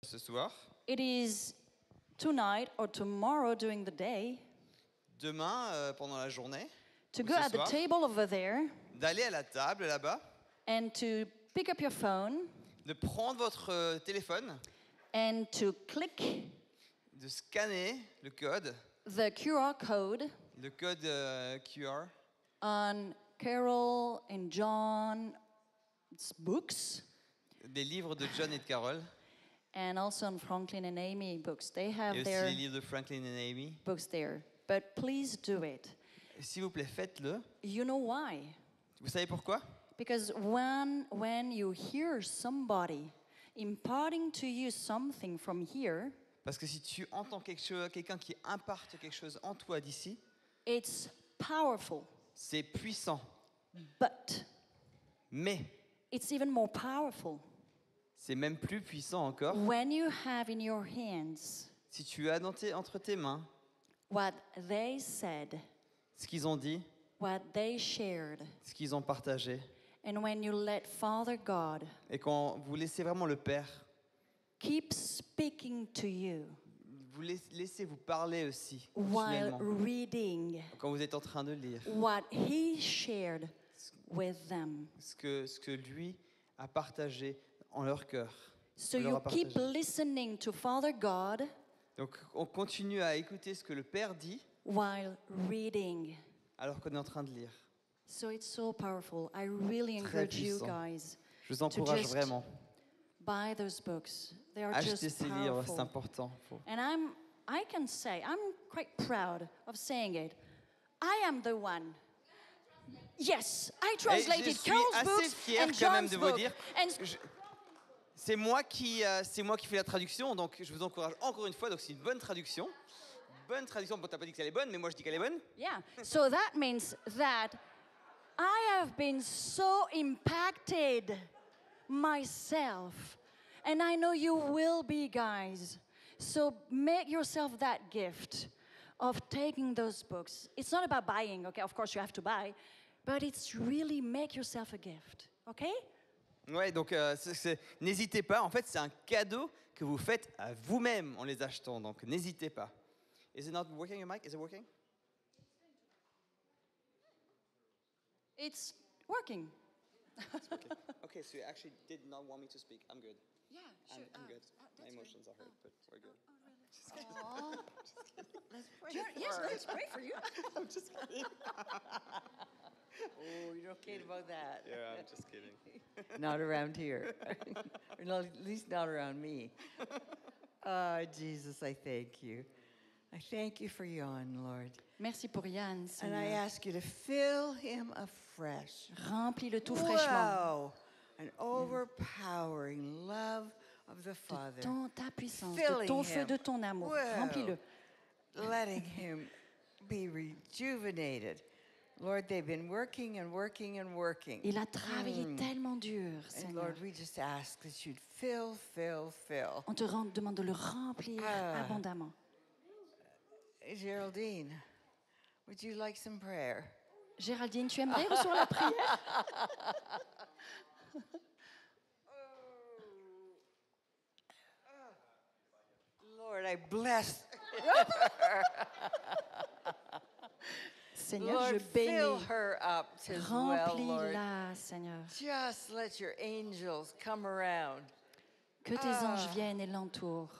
Ce soir, It is tonight or tomorrow during the day demain, pendant la journée, to ou go ce at the soir, table over there d'aller à la table là-bas, and to pick up your phone de prendre votre téléphone, and to click de scanner le code QR, on Carol and John's books des livres de John et de Carol, and also on Franklin and Amy books. They et have aussi their les livres de Franklin et Amy. books there. But please do it. S'il vous plaît, faites-le. You know why? Vous savez pourquoi? Because when you hear somebody imparting to you something from here, Parce que si tu entends quelqu'un qui imparte quelque chose en toi d'ici, it's powerful. c'est puissant. But Mais it's even more powerful c'est même plus puissant encore when you have in your hands si tu as entre tes mains what they said, ce qu'ils ont dit, what they shared, ce qu'ils ont partagé. and when you let Father God Et quand vous laissez vraiment le Père, keep speaking to you vous laissez vous parler aussi, while continuellement, reading quand vous êtes en train de lire what He shared with them. ce que lui a partagé en leur cœur. So leur you a keep partagé. listening to Father God Donc on continue à écouter ce que le Père dit while reading. alors qu'on est en train de lire. So it's so powerful. I really Très encourage you puissant. guys Je vous encourage just vraiment. buy those books. They are Achetez just ces livres, c'est powerful. important. And I can say, I'm quite proud of saying it. I am the one. Yes, I Et je translated suis Carol's assez books fier and quand même John's de vous book. dire, And c'est moi qui fais la traduction, donc je vous encourage encore une fois. Donc c'est une bonne traduction. Bonne traduction. Bon, t'as pas dit qu'elle est bonne, mais moi je dis qu'elle est bonne. yeah, so that means that I have been so impacted myself. And I know you will be, guys. So make yourself that gift of taking those books. It's not about buying, okay? Of course, you have to buy. But it's really make yourself a gift, okay? Ouais, donc n'hésitez pas. En fait, c'est un cadeau que vous faites à vous-même en les achetant. Donc n'hésitez pas. Is it not working, your mic? Is it working? It's working. Okay, so you actually did not want me to speak. I'm good. Yeah, I'm good. My emotions are hurt, but we're good. Yes, let's pray for you. I'm just kidding. Oh, you're okay about that. Yeah, I'm just kidding. Not around here. Or not, at least not around me. Jesus, I thank you. I thank you for Jan, Lord. Merci pour Yann, And I Seigneur. ask you to fill him afresh. Remplis-le tout fraîchement. Wow! An overpowering love of the Father. Ta puissance, de Filling ton feu, him. de ton amour. Wow. Remplis-le. Letting him be rejuvenated. Lord, they've been working and working and working. Il a travaillé tellement dur, And Seigneur. Lord, we just ask that you'd fill. On te demande de le remplir abondamment. Geraldine, would you like some prayer? Géraldine, tu aimerais recevoir la prière? Lord, I bless. Seigneur, Lord, je fill bénis. her up as well, Lord. Remplis-la, Seigneur. Just let your angels come around Que tes anges viennent et l'entourent.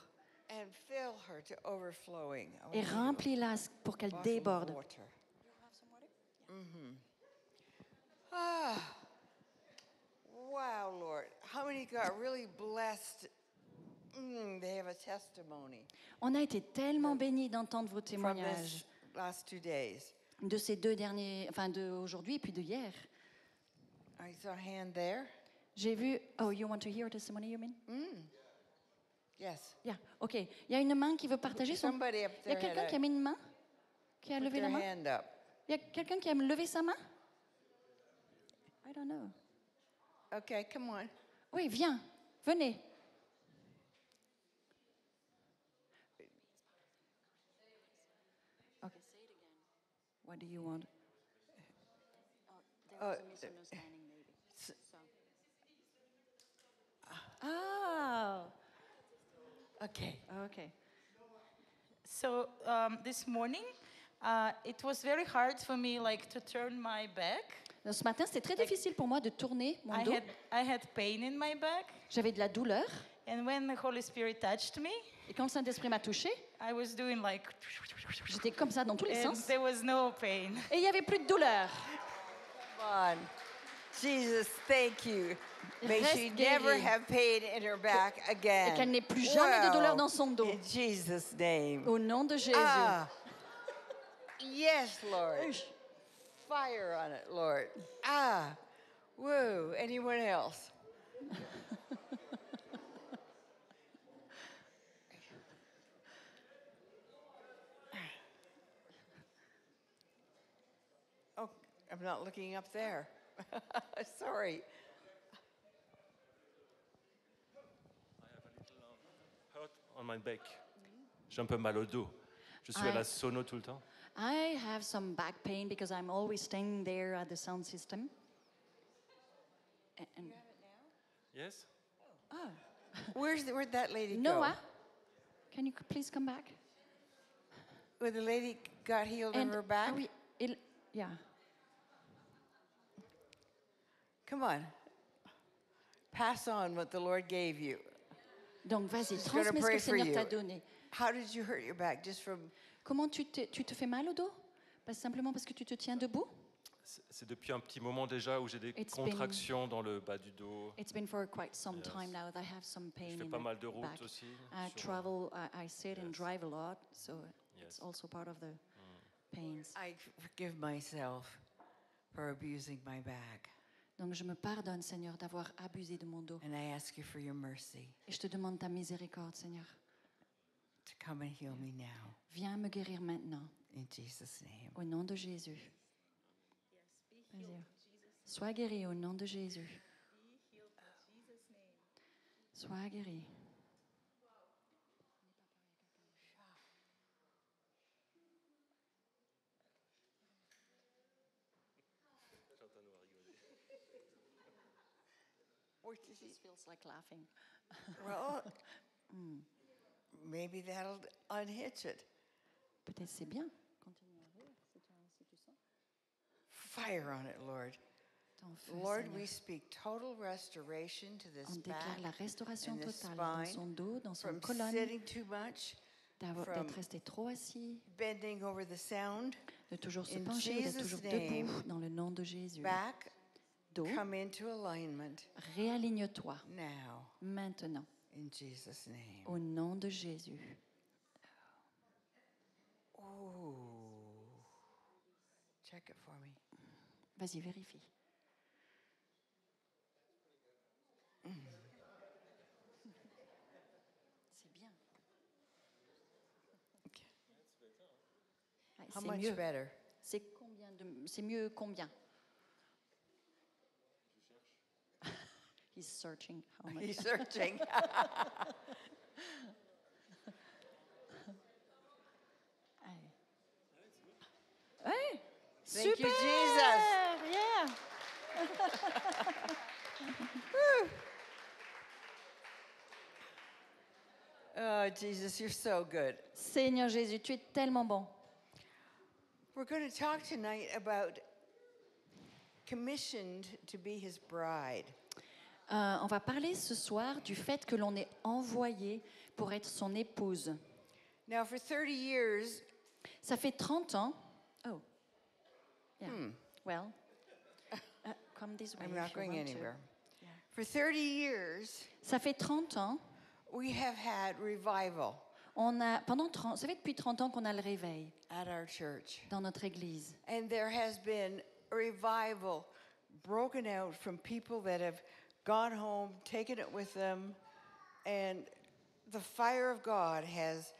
and fill her to overflowing. I Et want you to remplis-la pour qu'elle bottle of déborde. water. Ah, wow, Lord. How many got really blessed? They have a testimony On a été tellement bénis d'entendre vos from témoignages this last 2 days. de ces deux derniers, enfin d'aujourd'hui et puis de hier. I saw a hand there. J'ai vu. Oh, you want to hear a testimony, you mean? Yes. Yeah. Ok. Il y a une main qui veut partager son. Somebody up Il y a there quelqu'un had qui a mis une main, qui a put levé their la main. hand up. Il y a quelqu'un qui a levé sa main. I don't know. Okay, come on. Oui, viens, venez. Okay. Say it again. What do you want? There was a misunderstanding, maybe. So. Oh. Okay. Okay. So this morning, it was very hard for me, like, to turn my back. Donc, ce matin, c'était très difficile pour moi de tourner mon dos. I had pain in my back, J'avais de la douleur. and when the Holy Spirit touched me, Et quand le Saint-Esprit m'a touchée, I was doing like, j'étais comme ça dans tous les and sens. there was no pain. Et il n'y avait plus de douleur. Come on. Jesus, thank you. May Reste she never guérie. have pain in her back again. Et qu'elle n'ait plus jamais de douleur dans son dos. In Jesus' name. Au nom de Jésus. Ah. Yes, Lord. Fire on it, Lord. Ah. Woo. Anyone else? Oh, I'm not looking up there. Sorry. Hurt on my back. J'ai un peu mal au dos. Je suis à la sono tout le temps. I have some back pain because I'm always standing there at the sound system. And Yes? Where'd that lady Noah, go? can you please come back? Where the lady got healed of her back? Yeah. Come on. Pass on what the Lord gave you. Donc vas-y, Just gonna transmets ce que pray le for Seigneur you. t'a donné. How did you hurt your back? Just from Comment tu te fais mal au dos? Simplement parce que tu te tiens debout? C'est depuis un petit moment déjà où j'ai des It's contractions dans le bas du dos. It's been for quite some time now that I have some pain Je fais in pas my mal de routes back. aussi. I sur- travel, I sit and Yes. drive a lot, so it's Yes. also part of the pains. I forgive myself for abusing my back. Donc je me pardonne, Seigneur, d'avoir abusé de mon dos. And I ask you for your mercy Et je te demande ta miséricorde, Seigneur. to come and heal me now. Viens me guérir maintenant, In Jesus' name. au nom de Jésus. Vas-y. Sois guéri au nom de Jésus. Sois guéri. What does he- This feels like laughing. Well, maybe that'll unhitch it. Peut-être c'est bien. Continue à rire si tu sens. Fire on it, Lord. Ton feu, Lord, Seigneur. we speak total restoration to this On déclare la back restauration and this totale dans spine son dos, dans son from colonne, sitting too much, from d'être resté trop assis, bending over the sound. de toujours se In pencher, d'être Jesus' toujours name, debout, dans le nom de Jésus. Back, Dos, come into alignment réaligne-toi now. maintenant, In Jesus' name. au nom de Jésus. Oh. Check it for me. Vas-y, vérifie. C'est bien. Ouais, How c'est much mieux. better? C'est mieux combien? He's searching. How much? He's searching. Allez. Ouais. Thank you, Super! Jesus. Yeah. Oh, Jesus, you're so good. Seigneur Jésus, tu es tellement bon. We're going to talk tonight about commissioned to be his bride. On va parler ce soir du fait que l'on est envoyé pour être son épouse. Now, for 30 years, Ça fait 30 ans. Oh. Yeah. Well. Come this way. I'm if not you going want to. anywhere. For 30 years, Ça fait 30 ans. we have had revival Ça fait depuis 30 ans qu'on a le réveil at our church. dans notre église. And there has been a revival broken out from people that have gone home, taken it with them, and the fire of God has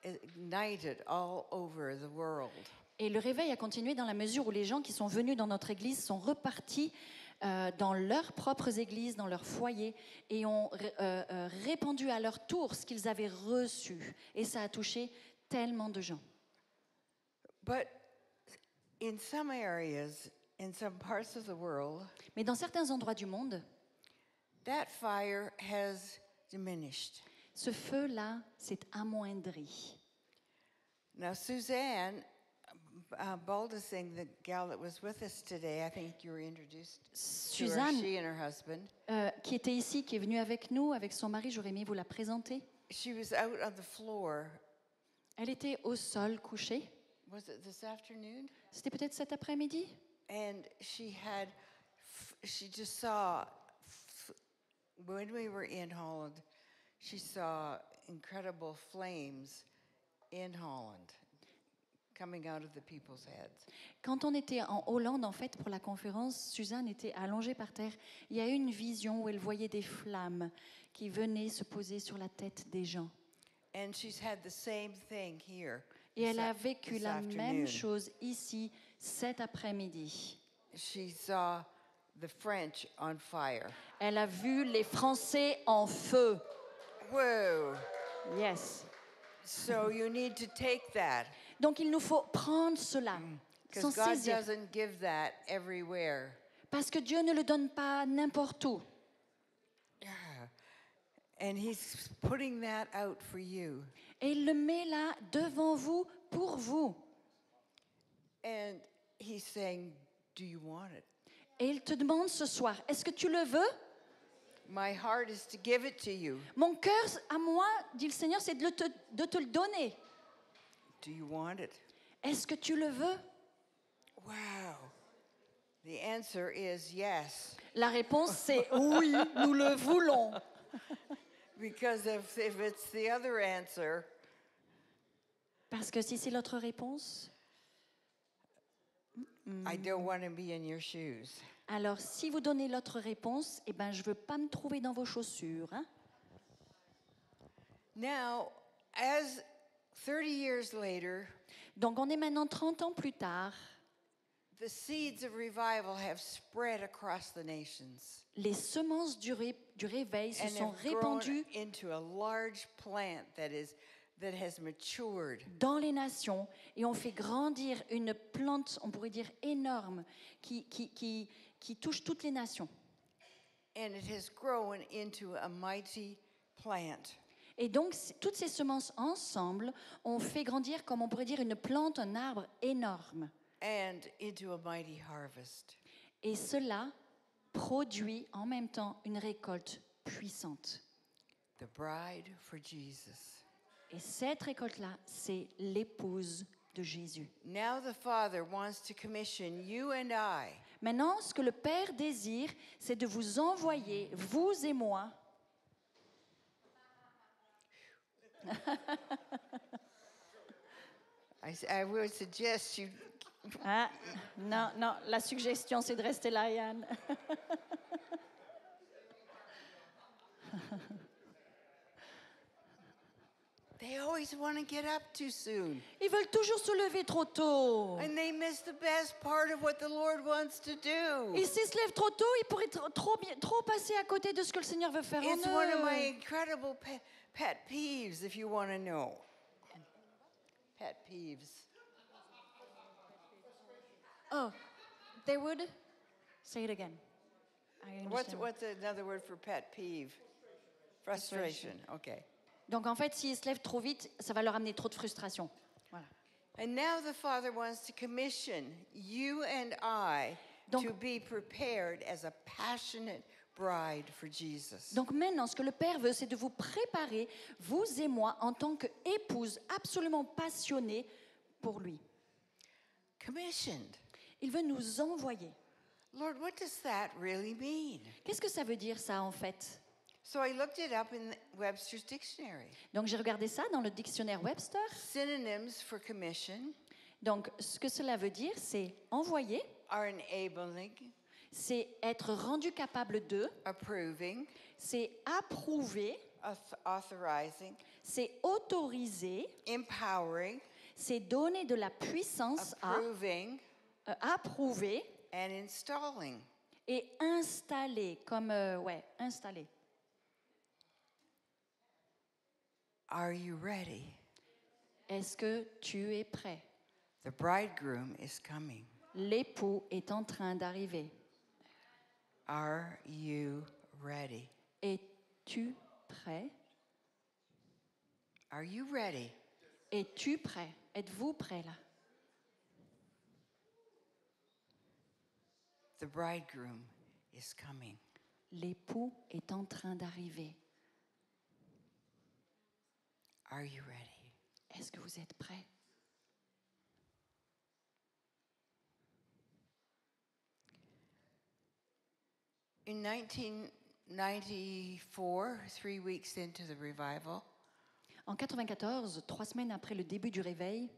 ignited all over the world. Et le réveil a continué dans la mesure où les gens qui sont venus dans notre église sont repartis dans leurs propres églises, dans leurs foyers, et ont répandu à leur tour ce qu'ils avaient reçu. Et ça a touché tellement de gens. But in some areas, in some parts of the world, Mais dans certains endroits du monde, that fire has diminished. Ce feu-là s'est amoindri. Now, Suzanne Baldessing, the gal that was with us today, I think you were introduced to her, Suzanne, she and her husband. qui était ici, qui est venue avec nous, avec son mari, j'aurais aimé vous la présenter. She was out on the floor. Elle était au sol, couchée. Was it this afternoon? C'était peut-être cet après-midi. And she just saw, when we were in Holland, she saw incredible flames in Holland coming out of the people's heads. Quand on était en Hollande, en fait, pour la conférence, Suzanne était allongée par terre. Il y a eu une vision où elle voyait des flammes qui venaient se poser sur la tête des gens. And she's had the same thing here. Et elle this a a- vécu this la même afternoon. chose ici, cet après-midi. She saw the French on fire. Elle a vu les Français en feu. Whoa. Yes. So you need to take that Donc il nous faut prendre cela, s'en because God saisir. doesn't give that everywhere. Parce que Dieu ne le donne pas n'importe où. And He's putting that out for you. Et il le met là devant vous, pour vous. And He's saying, do you want it? Et il te demande ce soir, est-ce que tu le veux? My heart is to give it to you. Mon cœur à moi, dit le Seigneur, c'est de te le donner. Do you want it? Est-ce que tu le veux? Wow. The answer is yes. La réponse c'est oui, nous le voulons. Because if it's the other answer, Parce que si c'est l'autre réponse, I don't want to be in your shoes. alors si vous donnez l'autre réponse, eh ben, je ne veux pas me trouver dans vos chaussures. Hein? Now, as 30 years later, Donc on est maintenant 30 ans plus tard. the seeds of revival have spread across the nations Les semences du réveil se and sont have grown répandues into a large plant that has matured. dans les nations et ont fait grandir une plante, on pourrait dire énorme, qui touche toutes les nations. And it has grown into a mighty plant. Et donc, toutes ces semences ensemble ont fait grandir, comme on pourrait dire, une plante, un arbre énorme. And into a mighty harvest. Et cela produit en même temps une récolte puissante. The bride for Jesus. Et cette récolte-là, c'est l'épouse de Jésus. Now the Father wants to commission you and I Maintenant, ce que le Père désire, c'est de vous envoyer, vous et moi, I would suggest you hein? Non, non, la suggestion, c'est de rester là, Yann. they always want to get up too soon. Ils veulent toujours se lever trop tôt. And they miss the best part of what the Lord wants to do. Et s'ils se lèvent trop tôt, ils pourraient trop passer à côté de ce que le Seigneur veut faire en It's one of eux. my incredible pet peeves, if you want to know. Pet peeves. Oh, they would? Say it again. I understand. What's another word for pet peeve? Frustration. Okay. Donc en fait, s'ils se lèvent trop vite, ça va leur amener trop de frustration. Voilà. And now the Father wants to commission you and I Donc- to be prepared as a passionate bride for Jesus. Donc maintenant, ce que le Père veut, c'est de vous préparer, vous et moi, en tant qu'épouse absolument passionnée pour lui. Commissioned. Il veut nous envoyer. Lord, what does that really mean? Qu'est-ce que ça veut dire ça en fait? So I looked it up in Webster's dictionary. Donc j'ai regardé ça dans le dictionnaire Webster. Synonyms for commission Donc ce que cela veut dire, c'est envoyer, are enabling, c'est être rendu capable de, approving, c'est approuver, authorizing, c'est autoriser, empowering, c'est donner de la puissance à, approving, approuver and installing. et installer, comme, installer. Are you ready? Est-ce que tu es prêt? The bridegroom is coming. L'époux est en train d'arriver. Are you ready? Es-tu prêt? Are you ready? Es-tu prêt? Êtes-vous prêt là? The bridegroom is coming. L'époux est en train d'arriver. Are you ready? Est-ce que vous êtes prêts? In 1994, 3 weeks into the revival, En 94, 3 semaines après le début du réveil,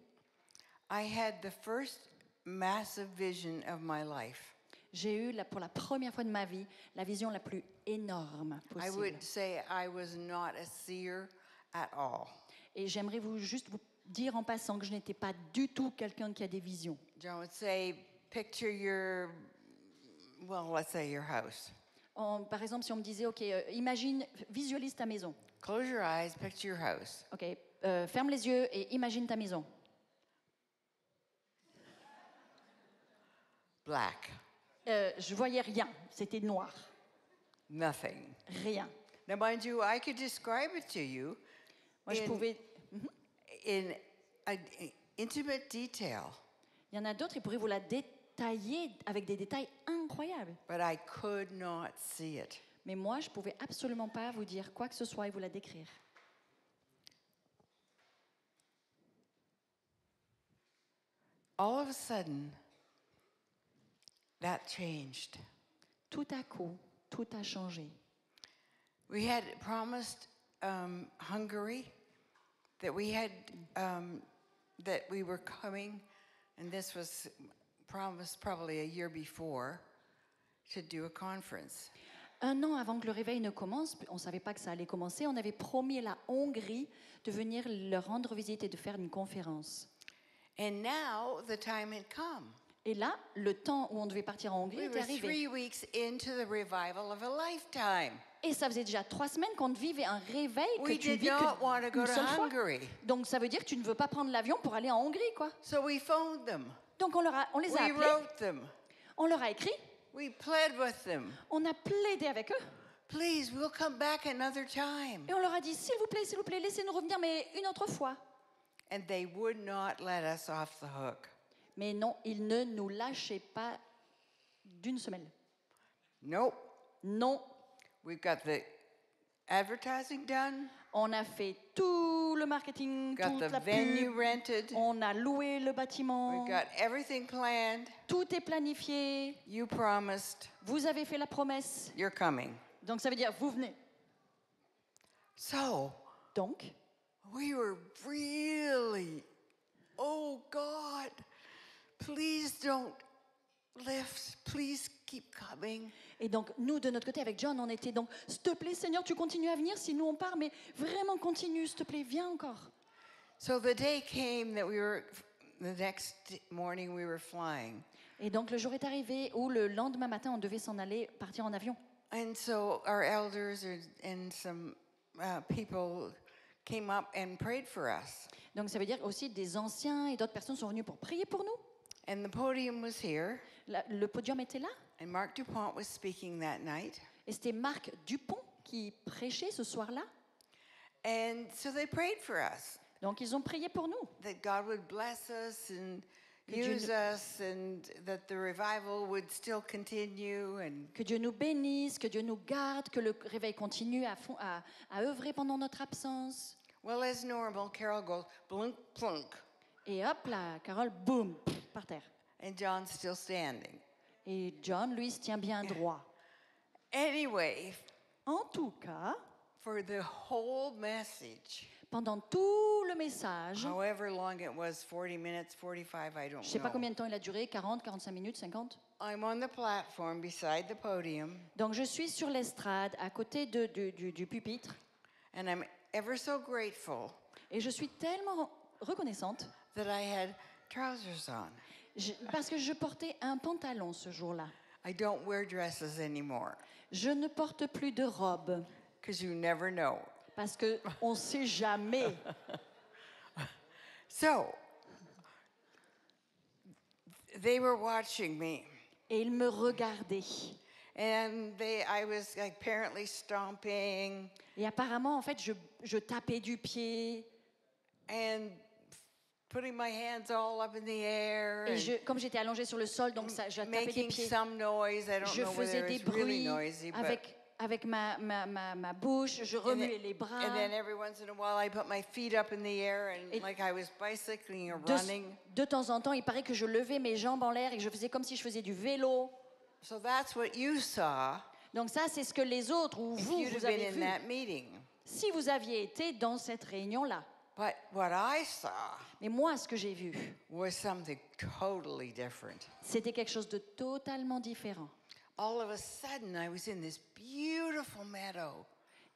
I had the first massive vision of my life. j'ai eu pour la première fois de ma vie la vision la plus énorme I possible. would say I was not a seer at all. Et j'aimerais juste vous dire en passant que je n'étais pas du tout quelqu'un qui a des visions. John would say, picture your, well, let's say your house. Par exemple, si on me disait, OK, imagine, visualise ta maison. Close your eyes, picture your house. OK, ferme les yeux et imagine ta maison. Black, Je voyais rien, c'était noir, nothing. rien. Now, mind you, I could describe it to you Moi, je in, pouvais... in intimate detail, Il y en a d'autres, ils pourraient vous la détailler avec des détails incroyables. but I could not see it. Mais moi, je ne pouvais absolument pas vous dire quoi que ce soit et vous la décrire. All of a sudden, that changed. Tout à coup, tout a changé. We had promised Hungary that we had that we were coming, and this was promised probably a year before, to do a conference. 1 an avant que le réveil ne commence, on ne savait pas que ça allait commencer, on avait promis à la Hongrie de venir leur rendre visite et de faire une conférence. And now the time had come. Et là, le temps où on devait partir en Hongrie We était were arrivé. 3 weeks into the revival of a lifetime. Et ça faisait déjà 3 semaines qu'on vivait un réveil que We tu did vis not want to go qu'une to seule fois. Hungary. Donc ça veut dire que tu ne veux pas prendre l'avion pour aller en Hongrie, quoi. So we phoned them. Donc on les a We appelés, wrote them. on leur a écrit, We pled with them. on a plaidé avec eux. Please, we'll come back another time. Et on leur a dit, s'il vous plaît, laissez-nous revenir, mais une autre fois. And they would not let us off the hook. Mais non, ils ne nous lâchaient pas d'une semelle. Nope. Non, We've got the advertising done, on a fait tout le marketing, got toute the la venue pub, rented, on a loué le bâtiment, we've got everything planned. tout est planifié, You promised, vous avez fait la promesse. you're coming. Donc ça veut dire, vous venez. So Donc, we were really, oh God, please don't lift, please keep coming. et donc nous, de notre côté, avec John, on était donc, s'il te plaît, Seigneur, tu continues à venir, si nous on part, mais vraiment continue, s'il te plaît, viens encore. So the day came that the next morning we were flying. Et donc le jour est arrivé où le lendemain matin, on devait s'en aller, partir en avion. And so our elders and some people came up and prayed for us. Donc ça veut dire aussi des anciens et d'autres personnes sont venus pour prier pour nous. And the podium was here, Le podium était là, and Mark DuPont was speaking that night. et c'était Marc Dupont qui prêchait ce soir-là. And so they prayed for us, Donc ils ont prié pour nous, that God would bless us and Que Dieu use us, and that the revival would still continue. And que Dieu nous bénisse, que Dieu nous garde, que le réveil continue à œuvrer pendant notre absence. well, as normal, Carol goes blunk, plunk, Et hop là, Carole, boum, par terre. and John's still standing. Et John, lui, se tient bien droit. Anyway, En tout cas, for the whole message, pendant tout le message, however long it was, 40 minutes, 45, I don't je ne sais pas know. combien de temps il a duré, 40, 45 minutes, 50. I'm on the platform beside the podium, Donc je suis sur l'estrade, à côté du pupitre, and I'm ever so grateful et je suis tellement reconnaissante that I had trousers on. parce que je portais un pantalon ce jour-là. I don't wear dresses anymore, Je ne porte plus de robe because you never know. parce qu'on ne sait jamais. So, they were watching me, Et il me regardait. and I was apparently stomping, Et apparemment, en fait, je tapais du pied. and putting my hands all up in the air Et and comme j'étais allongée sur le sol, donc ça, je tapais des making pieds. some noise. I don't Je know faisais whether des it's really bruits noisy, but avec ma bouche, je and remuais then, les bras. and then every once in a while I put my feet up in the air and Et like I was bicycling or De, running. de temps en temps, il paraît que je levais mes jambes en l'air et que je faisais comme si je faisais du vélo. So that's what you saw Donc ça, c'est ce que les autres ou if vous, you'd have vous been avez in vu that meeting. si vous aviez été dans cette réunion-là. But what I saw Mais moi, ce que j'ai vu, was something totally different. c'était quelque chose de totalement différent. All of a sudden, I was in this beautiful meadow,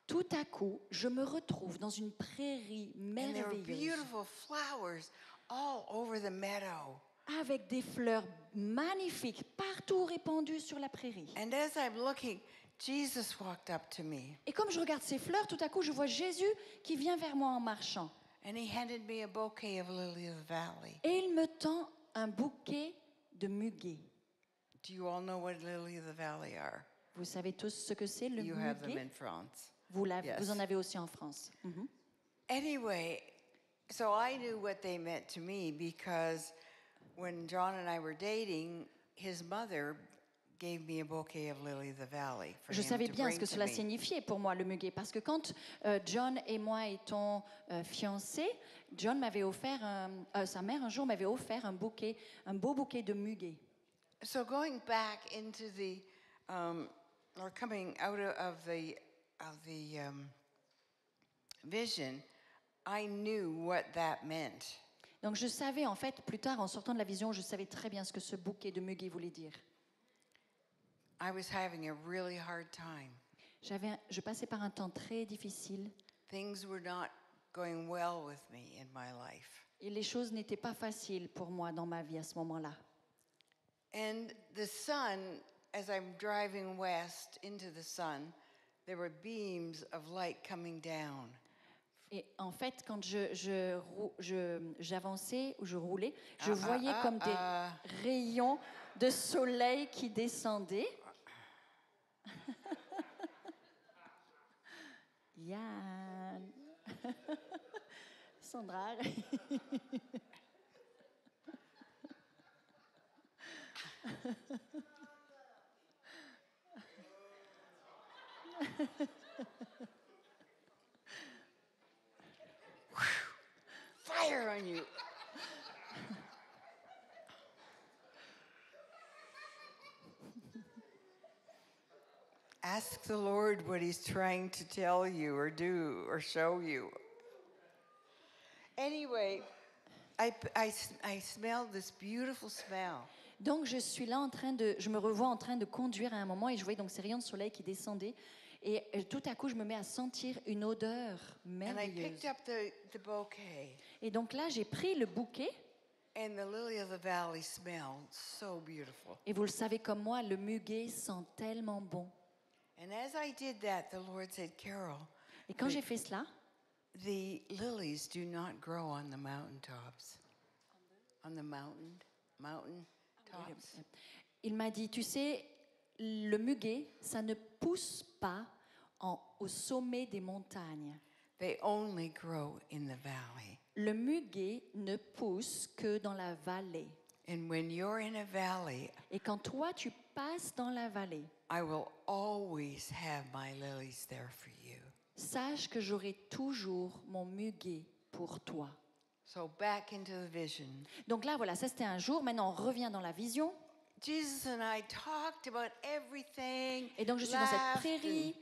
Tout à coup, je me retrouve dans une prairie and there were merveilleuse beautiful flowers all over the meadow. avec des fleurs magnifiques partout répandues sur la prairie. And as I'm looking, Jesus walked up to me, Et comme je regarde ces fleurs, tout à coup, je vois Jésus qui vient vers moi en marchant. and he handed me a bouquet of lily of the valley. Et il me tend un bouquet de muguet. Do you all know what lily of the valley are? Vous savez tous ce que c'est, le You have them muguet? in France. Vous Yes. en avez aussi en France. Mhm. Anyway, so I knew what they meant to me because when John and I were dating, his mother gave me a bouquet of lily of the valley for Je him savais to bien ce bring que to cela me. signifiait pour moi, le muguet, parce que quand John et moi étions fiancés, John m'avait offert, sa mère un jour m'avait offert un beau bouquet de muguet. So going back into the, or coming out of the vision, I knew what that meant. Donc je savais en fait, plus tard en sortant de la vision, je savais très bien ce que ce bouquet de muguet voulait dire. I was having a really hard time. Je passais par un temps très difficile Things were not going well with me in my life. et les choses n'étaient pas faciles pour moi dans ma vie à ce moment-là. And the sun, as I'm driving west into the sun, there were beams of light coming down. Et en fait, quand j'avançais ou je roulais, je voyais comme des rayons de soleil qui descendaient. Yann. Sandra. Fire on you. Ask the Lord what He's trying to tell you or do or show you. Anyway, I smelled this beautiful smell. Donc je suis là je me revois en train de conduire à un moment et je voyais donc ces rayons de soleil qui descendaient et tout à coup je me mets à sentir une odeur And I merveilleuse. picked up the bouquet, Et donc là j'ai pris le bouquet and the lily of the valley smelled so beautiful. et vous le savez comme moi, le muguet sent tellement bon. And as I did that, the Lord said, Carol, Et quand j'ai fait cela, the lilies do not grow on the mountaintops. On the mountain tops. il m'a dit, tu sais, le muguet, ça ne pousse pas au sommet des montagnes. They only grow in the valley. Le muguet ne pousse que dans la vallée. And when you're in a valley, Et quand toi, tu passes dans la vallée, I will always have my lilies there for you. sache que j'aurai toujours mon muguet pour toi. So back into the vision. Donc là, voilà, ça c'était un jour. Maintenant, on revient dans la vision. Jesus and I talked about everything. Et donc, je suis dans cette laughed prairie.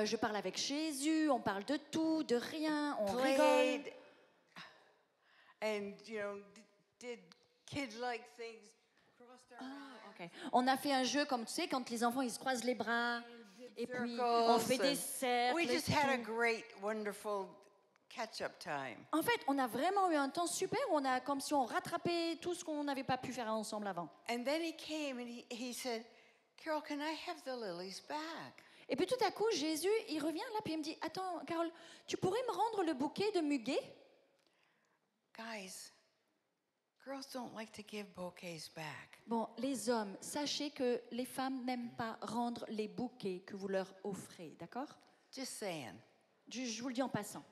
Je parle avec Jésus. On parle de tout, de rien. On and rigole. played. And, you know, did kid-like things. Crossed our arms. Ok. On a fait un jeu, comme tu sais, quand les enfants ils se croisent les bras. Et puis, on fait des cercles. We et just had a tout. great, wonderful catch-up time. En fait, on a vraiment eu un temps super où on a comme si on rattrapait tout ce qu'on n'avait pas pu faire ensemble avant. And then he came and he said, Carol, can I have the lilies back? Et puis tout à coup, Jésus, il revient là, puis il me dit, attends, Carole, tu pourrais me rendre le bouquet de muguet? Guys, girls don't like to give bouquets back. Bon, les hommes, sachez que les femmes n'aiment pas rendre les bouquets que vous leur offrez, d'accord? Just saying. Je vous le dis en passant.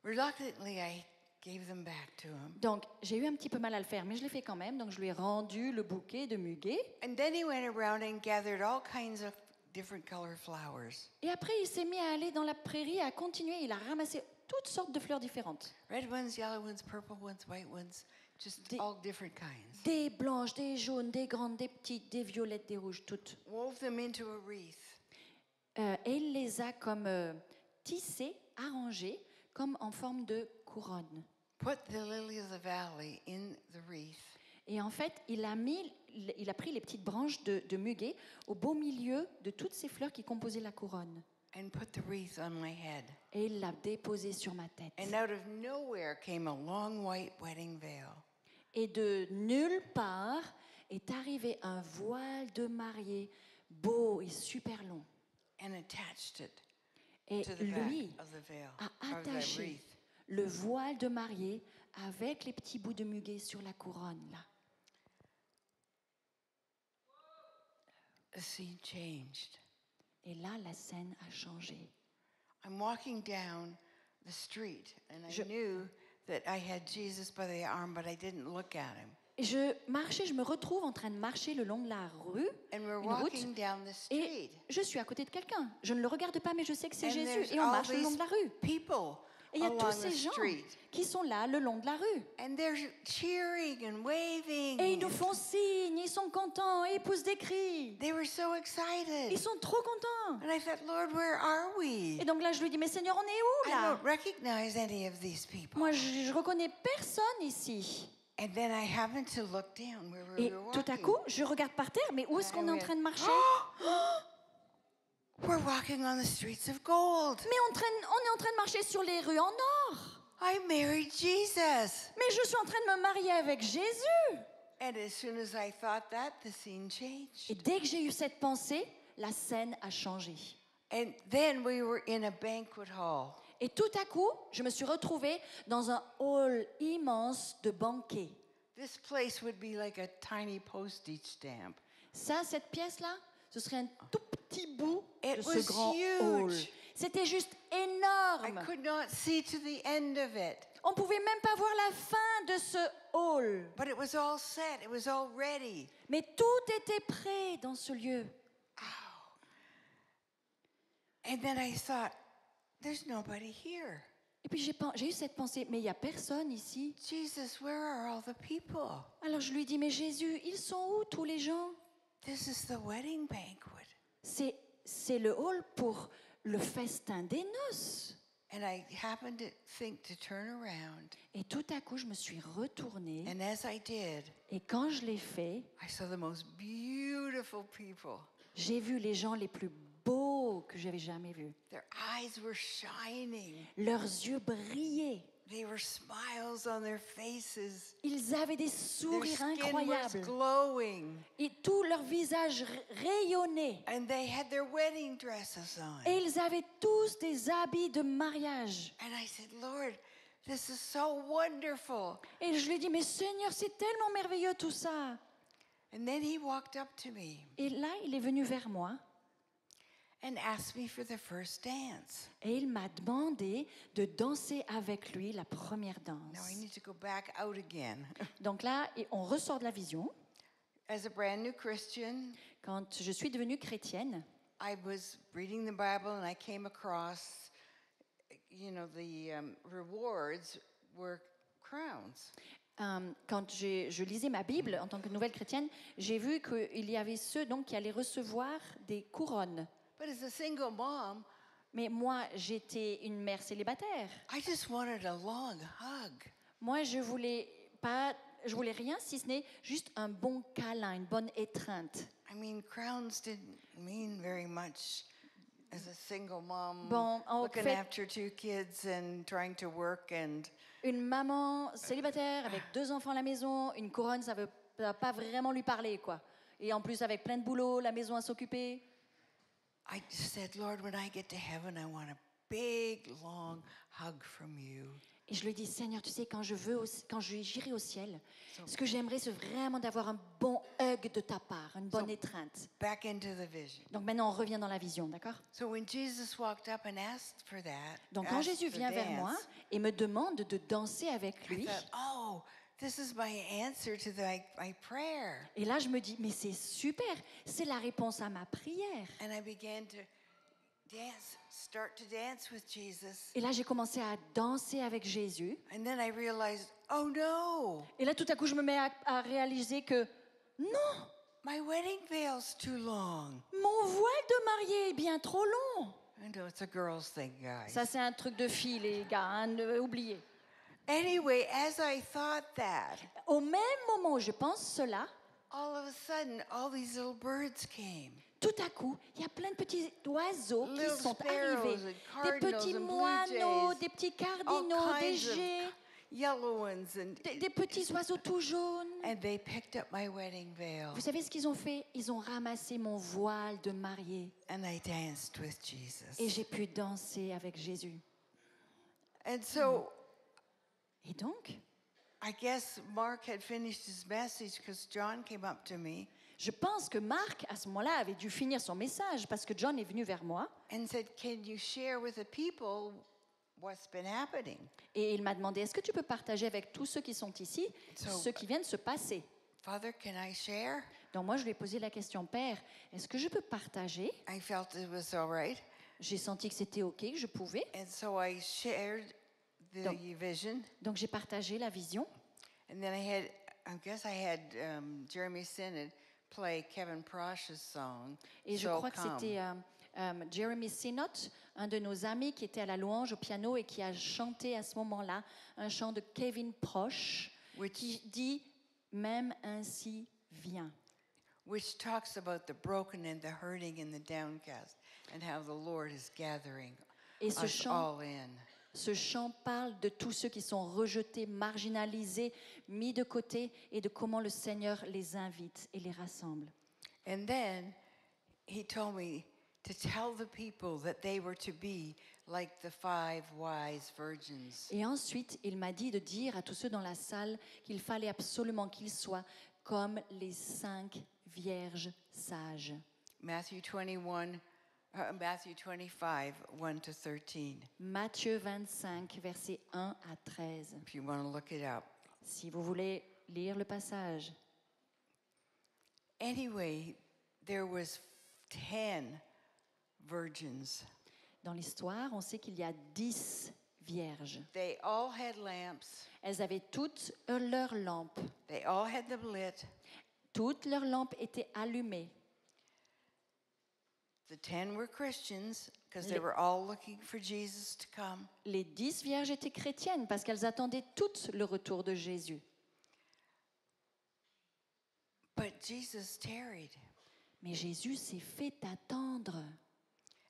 Reluctantly, I gave them back to him. Donc, j'ai eu un petit peu mal à le faire, mais je l'ai fait quand même. Donc, je lui ai rendu le bouquet de muguet. And then he went around and gathered all kinds of different colored flowers. Et après, il s'est mis à aller dans la prairie, à continuer. Il a ramassé toutes sortes de fleurs différentes. Red ones, yellow ones, purple ones, white ones, just Des- all different kinds. Des blanches, des jaunes, des grandes, des petites, des violettes, des rouges, toutes. Wove them into a wreath. Et il les a comme tissées, arrangées, comme en forme de couronne. Put the lily of the valley in the wreath. Et en fait, il a pris les petites branches de muguet au beau milieu de toutes ces fleurs qui composaient la couronne. And put the wreath on my head. Et il l'a déposée sur ma tête. And out of nowhere came a long white wedding veil. Et de nulle part est arrivé un voile de mariée beau et super long. And attached it Et to the back lui of the veil, a of the attaché wreath. le voile de mariée avec les petits bouts de muguet sur la couronne, là. The scene changed. Et là, la scène a changé. I'm walking down the street, and I Je- knew that I had Jesus by the arm, but I didn't look at him. Et je me retrouve en train de marcher le long de la rue, And we're une route, walking down the et street. je suis à côté de quelqu'un. Je ne le regarde pas, mais je sais que c'est And Jésus. there's Et on all marche le long these de la rue. people Et il y a tous along ces the gens street. qui sont là le long de la rue. And they're cheering and waving. Et ils nous font signe, ils sont contents, et ils poussent des cris. They were so Ils excited. sont trop contents. And I thought, Lord, where are we? Et donc là, je lui dis, mais Seigneur, on est où I là? don't recognize any of these people. Moi, je reconnais personne ici. And then I happened to look down where we Et were tout à walking. coup, je regarde par terre, mais où est-ce qu'on est en train de marcher? We're walking on the streets of gold. Mais on est en train de marcher sur les rues en or. I married Jesus. Mais je suis en train de me marier avec Jésus. And as soon as I thought that, the scene Et changed. dès que j'ai eu cette pensée, la scène a changé. And then we were in a banquet hall. Et tout à coup, je me suis retrouvée dans un hall immense de banquet. This place would be like a tiny postage stamp. Ça, cette pièce-là, ce serait un tout petit bout It de ce was grand huge. hall. C'était juste I énorme. could not see to the end of it, On pouvait même pas voir la fin de ce hall. but it was all set. It was all ready. Mais tout était prêt dans ce lieu. And then I thought, there's nobody here. Et puis j'ai eu cette pensée, mais il n'y a personne ici. Jesus, where are all the people? Alors je lui dis, mais Jésus, ils sont où tous les gens? This is the wedding banquet. C'est le hall pour le festin des noces. And I happened to think to turn around. Et tout à coup, je me suis retournée. And as I did, Et quand je l'ai fait, I saw the most beautiful people. j'ai vu les gens les plus beaux que j'avais jamais vus. Their eyes were shining. Leurs yeux brillaient. There were smiles on their faces. Ils avaient des Their sourires skin was incroyables. glowing. Et tout leur visage rayonnait. And they had their wedding dresses on. Et ils avaient tous des habits de mariage. And I said, Lord, this is so wonderful. Et je lui ai dit, mais Seigneur, c'est tellement merveilleux tout ça. And then he walked up to me Et là, il est venu vers moi and asked me for the first dance. et il m'a demandé de danser avec lui la première Now danse. I need to go back out again. Donc là, on ressort de la vision. As a brand new Christian, Quand je suis devenue chrétienne, I was reading the Bible and I came across, the rewards were crowns. quand je lisais ma Bible en tant que nouvelle chrétienne, j'ai vu qu'il y avait ceux donc qui allaient recevoir des couronnes. But as a single mom, Mais moi, j'étais une mère célibataire. I just wanted a long hug. Moi, je voulais rien si ce n'est juste un bon câlin, une bonne étreinte. I mean, crowns didn't mean very much as a single mom Bon, en looking fait- after two kids and trying to work and Une maman célibataire avec 2 enfants à la maison, une couronne, ça va pas vraiment lui parler, quoi. Et en plus, avec plein de boulot, la maison à s'occuper. I just said, Lord, when I get to heaven, I want a big, long hug from you. Et je lui dis, Seigneur, tu sais, quand j'irai au ciel, ce que j'aimerais, c'est vraiment d'avoir un bon hug d'orgue de ta part, une bonne étreinte. Back into the vision. Donc maintenant, on revient dans la vision, d'accord? So when Jesus walked up and asked for that, Donc quand asked Jésus for vient vers dance, moi et me demande de danser avec I lui, thought, oh, this is my answer to my prayer. et là je me dis, mais c'est super, c'est la réponse à ma prière. And I began to start to dance with Jesus. Et là j'ai commencé à danser avec Jésus. And then I realized, oh no, Et là tout à coup je me mets à réaliser que non, my wedding veil's too long. mon voile de mariée est bien trop long. I know it's a girl's thing, guys. Ça c'est un truc de fille les gars, hein, oubliez. Anyway, as I thought that, Au même moment où je pense cela, all of a sudden, all these little birds came. tout à coup, il y a plein de petits oiseaux qui Little sont sparrows arrivés. and Des cardinals petits and blue moineaux, jays, des petits all cardinaux, des kinds of geais, yellow ones, and des petits oiseaux tout jaunes. they picked up my wedding veil, Vous savez ce qu'ils ont fait? Ils ont ramassé mon voile de mariée and I danced with Jesus. et j'ai pu danser avec Jésus. And so Et donc, I guess Mark had finished his message because John came up to me je pense que Marc, à ce moment-là, avait dû finir son message parce que John est venu vers moi and said, "Can you share with the people what's been happening?" et il m'a demandé, est-ce que tu peux partager avec tous ceux qui sont ici ce qui vient de se passer? Father, can I share? Donc moi, je lui ai posé la question, Père, est-ce que je peux partager? I felt it was all right. J'ai senti que c'était OK, que je pouvais. And so I shared the Donc- vision. Donc j'ai partagé la vision. And then I guess I had Jeremy Sinnott play Kevin Prosh's song. Et je So crois que Come. c'était Jeremy Sinnott, un de nos amis qui était à la louange au piano et qui a chanté à ce moment-là un chant de Kevin Prosh qui dit « Même ainsi, viens ». Which talks about the broken and the hurting and the downcast and how the Lord is gathering Et ce us chant, all in. ce chant parle de tous ceux qui sont rejetés, marginalisés, mis de côté et de comment le Seigneur les invite et les rassemble. And then he told me to tell the people that they were to be like the 5 wise virgins. Et ensuite, il m'a dit de dire à tous ceux dans la salle qu'il fallait absolument qu'ils soient comme les 5 vierges sages. Matthew 25, 1 to 13, Matthieu 25, versets 1 à 13. if you want to look it up. Si vous voulez lire le passage. Anyway, there was 10 virgins. Dans l'histoire, on sait qu'il y a 10 vierges. They all had lamps. Elles avaient toutes leurs lampes. They all had them lit. Toutes leurs lampes étaient allumées. The 10 were Christians because they were all looking for Jesus to come. Les 10 vierges étaient chrétiennes parce qu'elles attendaient toutes le retour de Jésus. But Jesus tarried. Mais Jésus s'est fait attendre.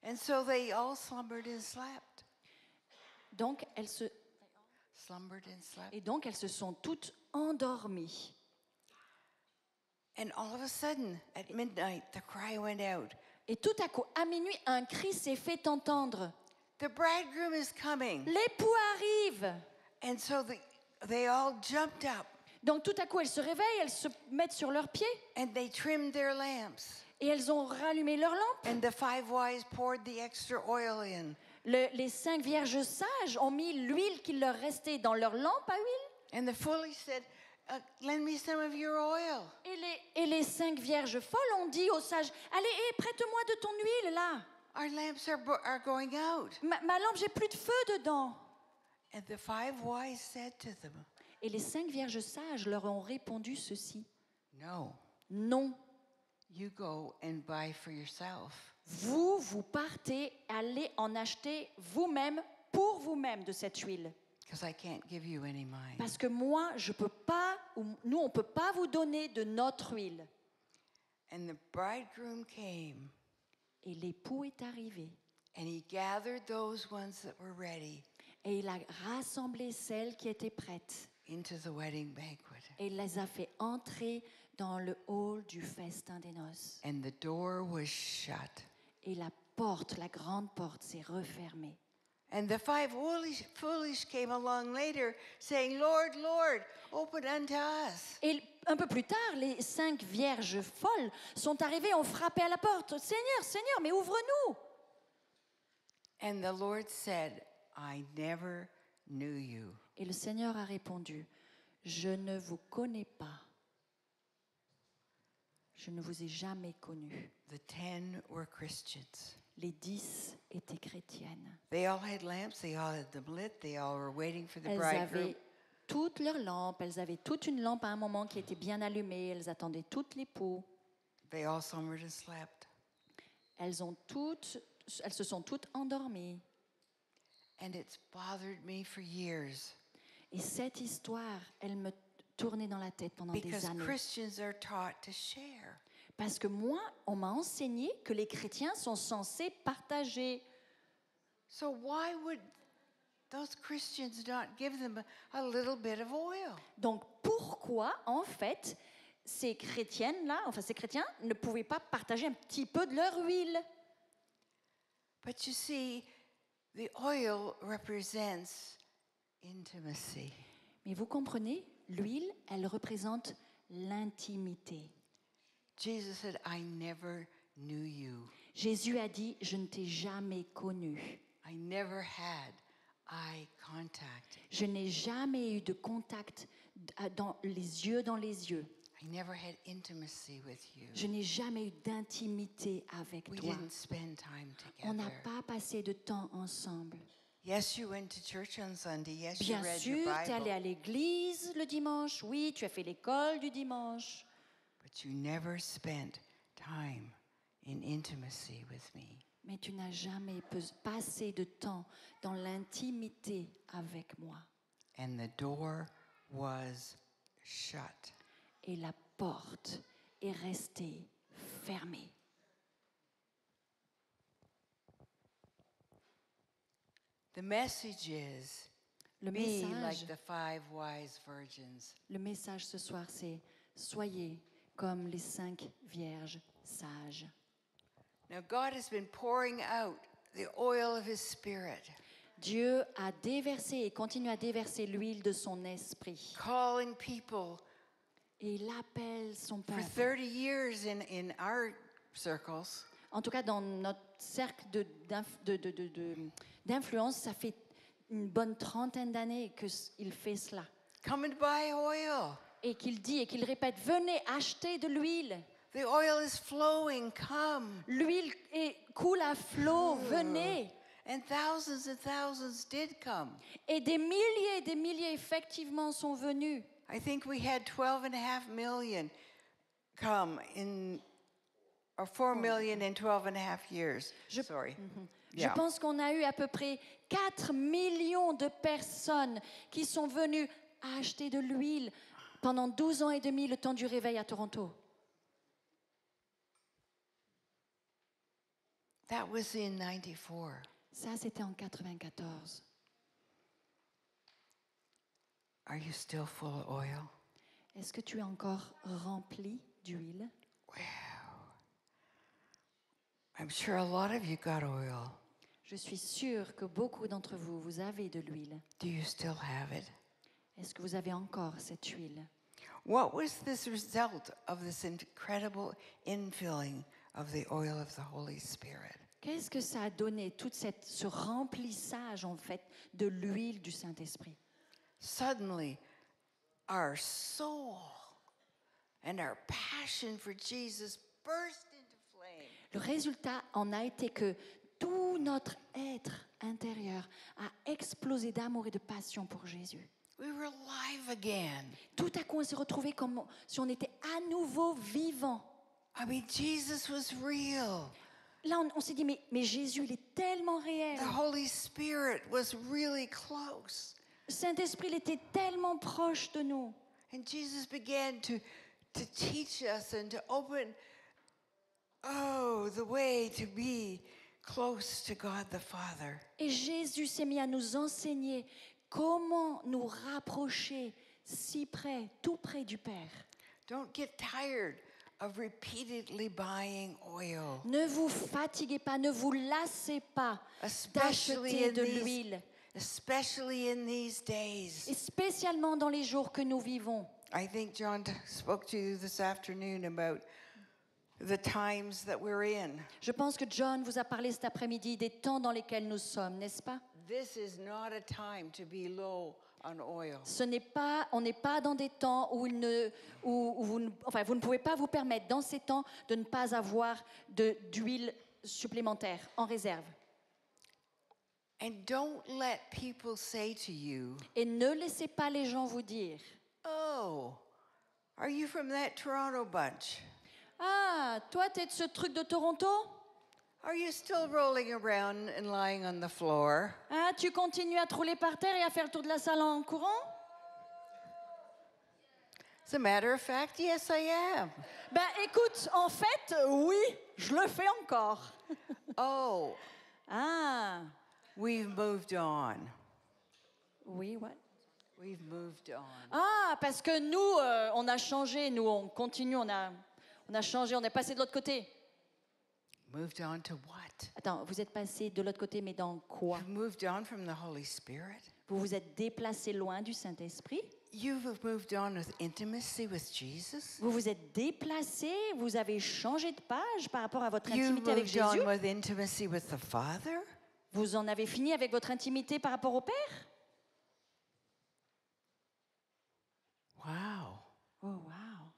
And so they all slumbered and slept. Donc elles se, Slumbered and slept. et donc elles se sont toutes endormies. And all of a sudden, at midnight, the cry went out. Et tout à coup, à minuit, un cri s'est fait entendre. The bridegroom is coming. L'époux arrive. And so they all jumped up Donc tout à coup, elles se réveillent, elles se mettent sur leurs pieds and they trimmed their lamps. et elles ont rallumé leurs lampes. And the 5 wise poured the extra oil in. Les 5 vierges sages ont mis l'huile qui leur restait dans leurs lampes à huile. And the foolish said, lend me some of your oil. Et les 5 vierges folles ont dit aux sages, allez, prête-moi de ton huile là. Our lamps are going out. Ma lampe, j'ai plus de feu dedans. And the 5 wise said to them, Et les 5 vierges sages leur ont répondu ceci. no, Non, you go and buy for yourself. vous partez, allez en acheter vous-même, pour vous-même de cette huile. Because I can't give you any mine. Parce que moi, je peux pas, ou nous, on ne peut pas vous donner de notre huile. And the bridegroom came, Et l'époux est arrivé. and he gathered those ones that were ready Et il a rassemblé celles qui étaient prêtes. into the wedding banquet. Et il les a fait entrer dans le hall du festin des noces. And the door was shut. Et la porte, la grande porte, s'est refermée. And the 5 foolish came along later, saying, Lord, Lord, open unto us. Et un peu plus tard, les 5 vierges folles sont arrivées, ont frappé à la porte. Seigneur, Seigneur, mais ouvre-nous. And the Lord said, I never knew you. Et le Seigneur a répondu, je ne vous connais pas. Je ne vous ai jamais connu. The 10 were Christians. Les 10 étaient chrétiennes. They all had lamps, they all had them lit, they all were waiting for the Elles bridegroom. avaient toutes leurs lampes, elles avaient toute une lampe à un moment qui était bien allumée, elles attendaient toutes l'époux. They all slumbered and slept. Elles se sont toutes endormies. And it's bothered me for years Et cette histoire, elle me tournait dans la tête pendant des because années. Christians are taught to share. Parce que moi, on m'a enseigné que les chrétiens sont censés partager. So why would those Christians not give them a little bit of oil? Donc pourquoi, en fait, ces chrétiennes-là, enfin ces chrétiens, ne pouvaient pas partager un petit peu de leur huile? But you see, the oil represents intimacy. Mais vous comprenez, l'huile, elle représente l'intimité. Jesus said, I never knew you. Jésus a dit, je ne t'ai jamais connu. I never had eye contact. Je n'ai jamais eu de contact dans les yeux. I never had intimacy with you. Je n'ai jamais eu d'intimité avec We toi. didn't spend time On n'a together. pas passé de temps ensemble. Yes, you went to church on Sunday. Yes, you Bien read sûr, your tu es allé Bible. à l'église le dimanche. Oui, tu as fait l'école du dimanche. But you never spent time in intimacy with me. Mais tu n'as jamais passé de temps dans l'intimité avec moi. And the door was shut. Et la porte est restée fermée. The message is Le be message, like the 5 wise virgins. le message ce soir, c'est soyez comme les 5 vierges sages. Now, God has been pouring out the oil of His Spirit, Dieu a déversé et continue à déverser l'huile de son esprit. calling people Et il appelle son for peuple. 30 years in our circles. En tout cas, dans notre cercle d'influence, ça fait une bonne 30aine d'années qu'il fait cela. Come and buy oil. Et qu'il dit et qu'il répète, venez acheter de l'huile. The oil is flowing. Come. L'huile coule à flot, venez. And thousands did come. Et des milliers effectivement sont venus. I think we had 12.5 million come or 4 million in 12.5 years. Sorry. Je pense qu'on a eu à peu près 4 millions de personnes qui sont venues acheter de l'huile pendant 12 ans et demi, le temps du réveil à Toronto. That was in 94. Ça, c'était en 94. Are you still full of oil? Est-ce que tu es encore rempli d'huile? I'm sure a lot of you got oil. Je suis sûre que beaucoup d'entre vous, vous avez de l'huile. Do you still have it? Est-ce que vous avez encore cette huile? What was this result of this incredible infilling of the oil of the Holy Spirit? Qu'est-ce que ça a donné, ce remplissage en fait de l'huile du Saint-Esprit? Suddenly, our soul and our passion for Jesus burst into flame. Le résultat en a été que tout notre être intérieur a explosé d'amour et de passion pour Jésus. We were alive again. Tout à coup, on s'est retrouvé comme si on était à nouveau vivant. I mean, Jesus was real. Là, on s'est dit, mais Jésus, il est tellement réel. The Holy Spirit was really close. Le Saint-Esprit, il était tellement proche de nous. And Jesus began to teach us and to open, the way to be close to God the Father. Et Jésus s'est mis à nous enseigner comment nous rapprocher si près, tout près du Père. Don't get tired of repeatedly buying oil, Ne vous fatiguez pas, ne vous lassez pas especially d'acheter in de these, l'huile, especially in these days. et spécialement dans les jours que nous vivons. I think John spoke to you this afternoon about the times that we're in. Je pense que John vous a parlé cet après-midi des temps dans lesquels nous sommes, n'est-ce pas? This is not a time to be low on oil. On n'est pas dans des temps où, vous ne pouvez pas vous permettre, dans ces temps, de ne pas avoir d'huile supplémentaire en réserve. And don't let people say to you, Et ne laissez pas les gens vous dire "Oh, are you from that Toronto bunch? « Ah, toi, t'es de ce truc de Toronto? Are you still rolling around and lying on the floor?" Ah, tu continues à te rouler par terre et à faire le tour de la salle en courant? » As a matter of fact, yes, I am. Ben écoute, en fait, oui, je le fais encore. Oh, Ah, we've moved on. oui, what? We've moved on. Ah, parce que nous, on a changé, nous, on continue, on a changé, on est passé de l'autre côté. Moved on to what? Attends, vous êtes passé de l'autre côté, mais dans quoi? You've moved on from the Holy Spirit. Vous vous êtes déplacé loin du Saint-Esprit? You've moved on with intimacy with Jesus. Vous vous êtes déplacé, vous avez changé de page par rapport à votre You've intimité avec moved on Jésus? with intimacy with the Father. Vous en avez fini avec votre intimité par rapport au Père? Wow. Oh, wow.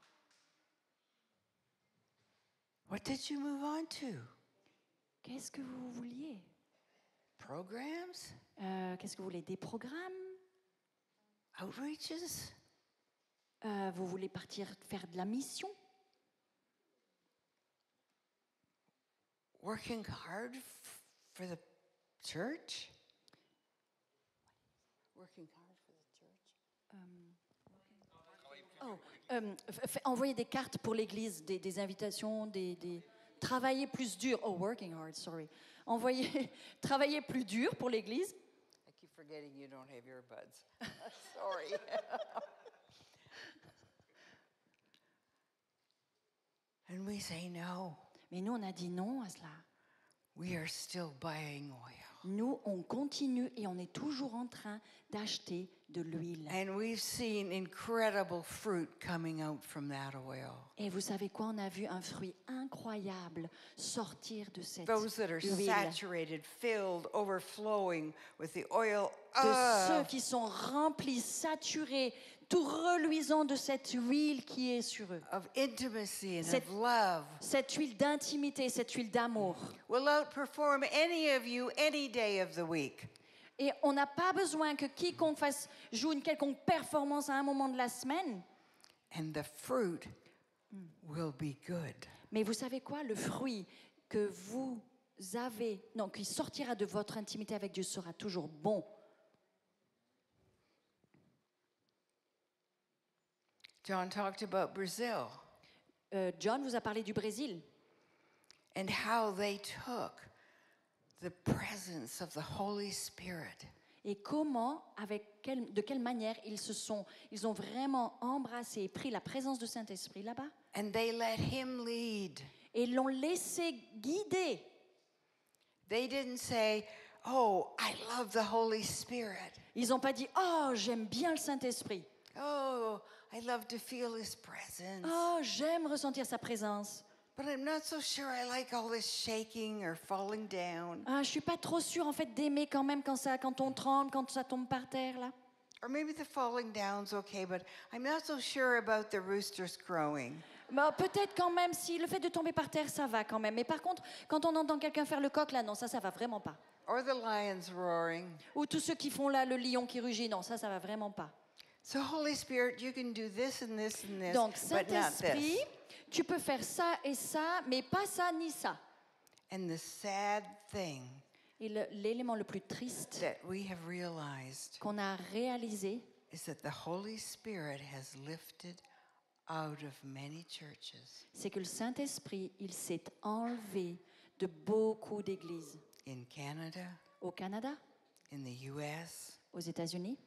What did you move on to? Qu'est-ce que vous vouliez? Programs? Qu'est-ce que vous voulez? Des programmes? Outreaches? Vous voulez partir faire de la mission? Working hard for the church? Working hard for the church? Envoyer des cartes pour l'église, des invitations, travailler plus dur. Oh, working hard, sorry. Travailler plus dur pour l'église. I keep forgetting you don't have earbuds. Sorry. And we say no. Mais nous, on a dit non à cela. We are still buying oil. Nous, on continue et on est toujours en train d'acheter de l'huile. And we've seen incredible fruit coming out from that oil. Et vous savez quoi? On a vu un fruit incroyable sortir de cette Those that are huile. saturated, filled, overflowing with the oil De ceux of qui sont remplis, saturés, tout reluisant de cette huile qui est sur eux. intimacy and Cette- of love Cette huile d'intimité, cette huile d'amour. will outperform any of you any day of the week. Et on n'a pas besoin que quiconque joue une quelconque performance à un moment de la semaine. And the fruit will be good. Mais vous savez quoi? Le fruit que vous avez, non, qui sortira de votre intimité avec Dieu sera toujours bon. John talked about Brazil John vous a parlé du Brésil and how they took the presence of the Holy Spirit et comment, de quelle manière ils ont vraiment embrassé et pris la présence du Saint-Esprit là-bas and they let him lead. et l'ont laissé guider. They didn't say, "Oh, I love the Holy Spirit. Ils n'ont pas dit « Oh, j'aime bien le Saint-Esprit. Oh, I love to feel his presence. Oh, j'aime ressentir sa présence. But I'm not so sure I like all this shaking or falling down. Ah, je suis pas trop sûre en fait d'aimer quand même quand on tremble, quand ça tombe par terre là. Or maybe the falling down's okay, but I'm not so sure about the roosters crowing. Bah, peut-être quand même si le fait de tomber par terre ça va quand même. Mais par contre, quand on entend quelqu'un faire le coq là, non, ça va vraiment pas. Or the lions roaring. Ou tous ceux qui font là le lion qui rugit, non, ça va vraiment pas. So Holy Spirit, you can do this and this and this, Donc but not Saint-Esprit, this. tu peux faire ça et ça, mais pas ça ni ça. And the sad thing Et l'élément le plus triste that we have realized qu'on a réalisé, is that the Holy Spirit has lifted out of many churches c'est que le Saint-Esprit, il s'est enlevé de beaucoup d'églises. in Canada, Au Canada, in the US, aux États-Unis,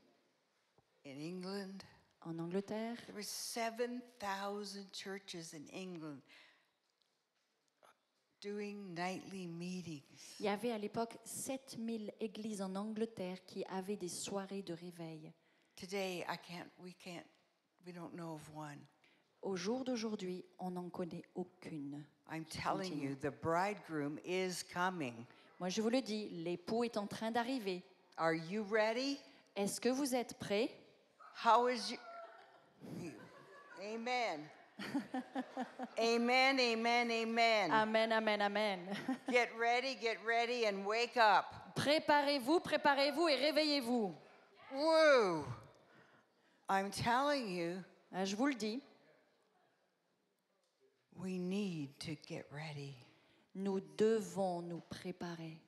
in England, En Angleterre, there were 7,000 churches in England doing nightly meetings. il y avait à l'époque 7000 églises en Angleterre qui avaient des soirées de réveil. Today, we don't know of one. Au jour d'aujourd'hui, on n'en connaît aucune. I'm telling you, the bridegroom is coming. Moi, je vous le dis, l'époux est en train d'arriver. Are you ready? Est-ce que vous êtes prêts? How is you? Amen. Amen, amen, amen. Amen, amen, amen. Get ready, and wake up. Préparez-vous, préparez-vous et réveillez-vous. Woo! I'm telling you, Je vous le dis, we need to get ready. nous devons nous préparer.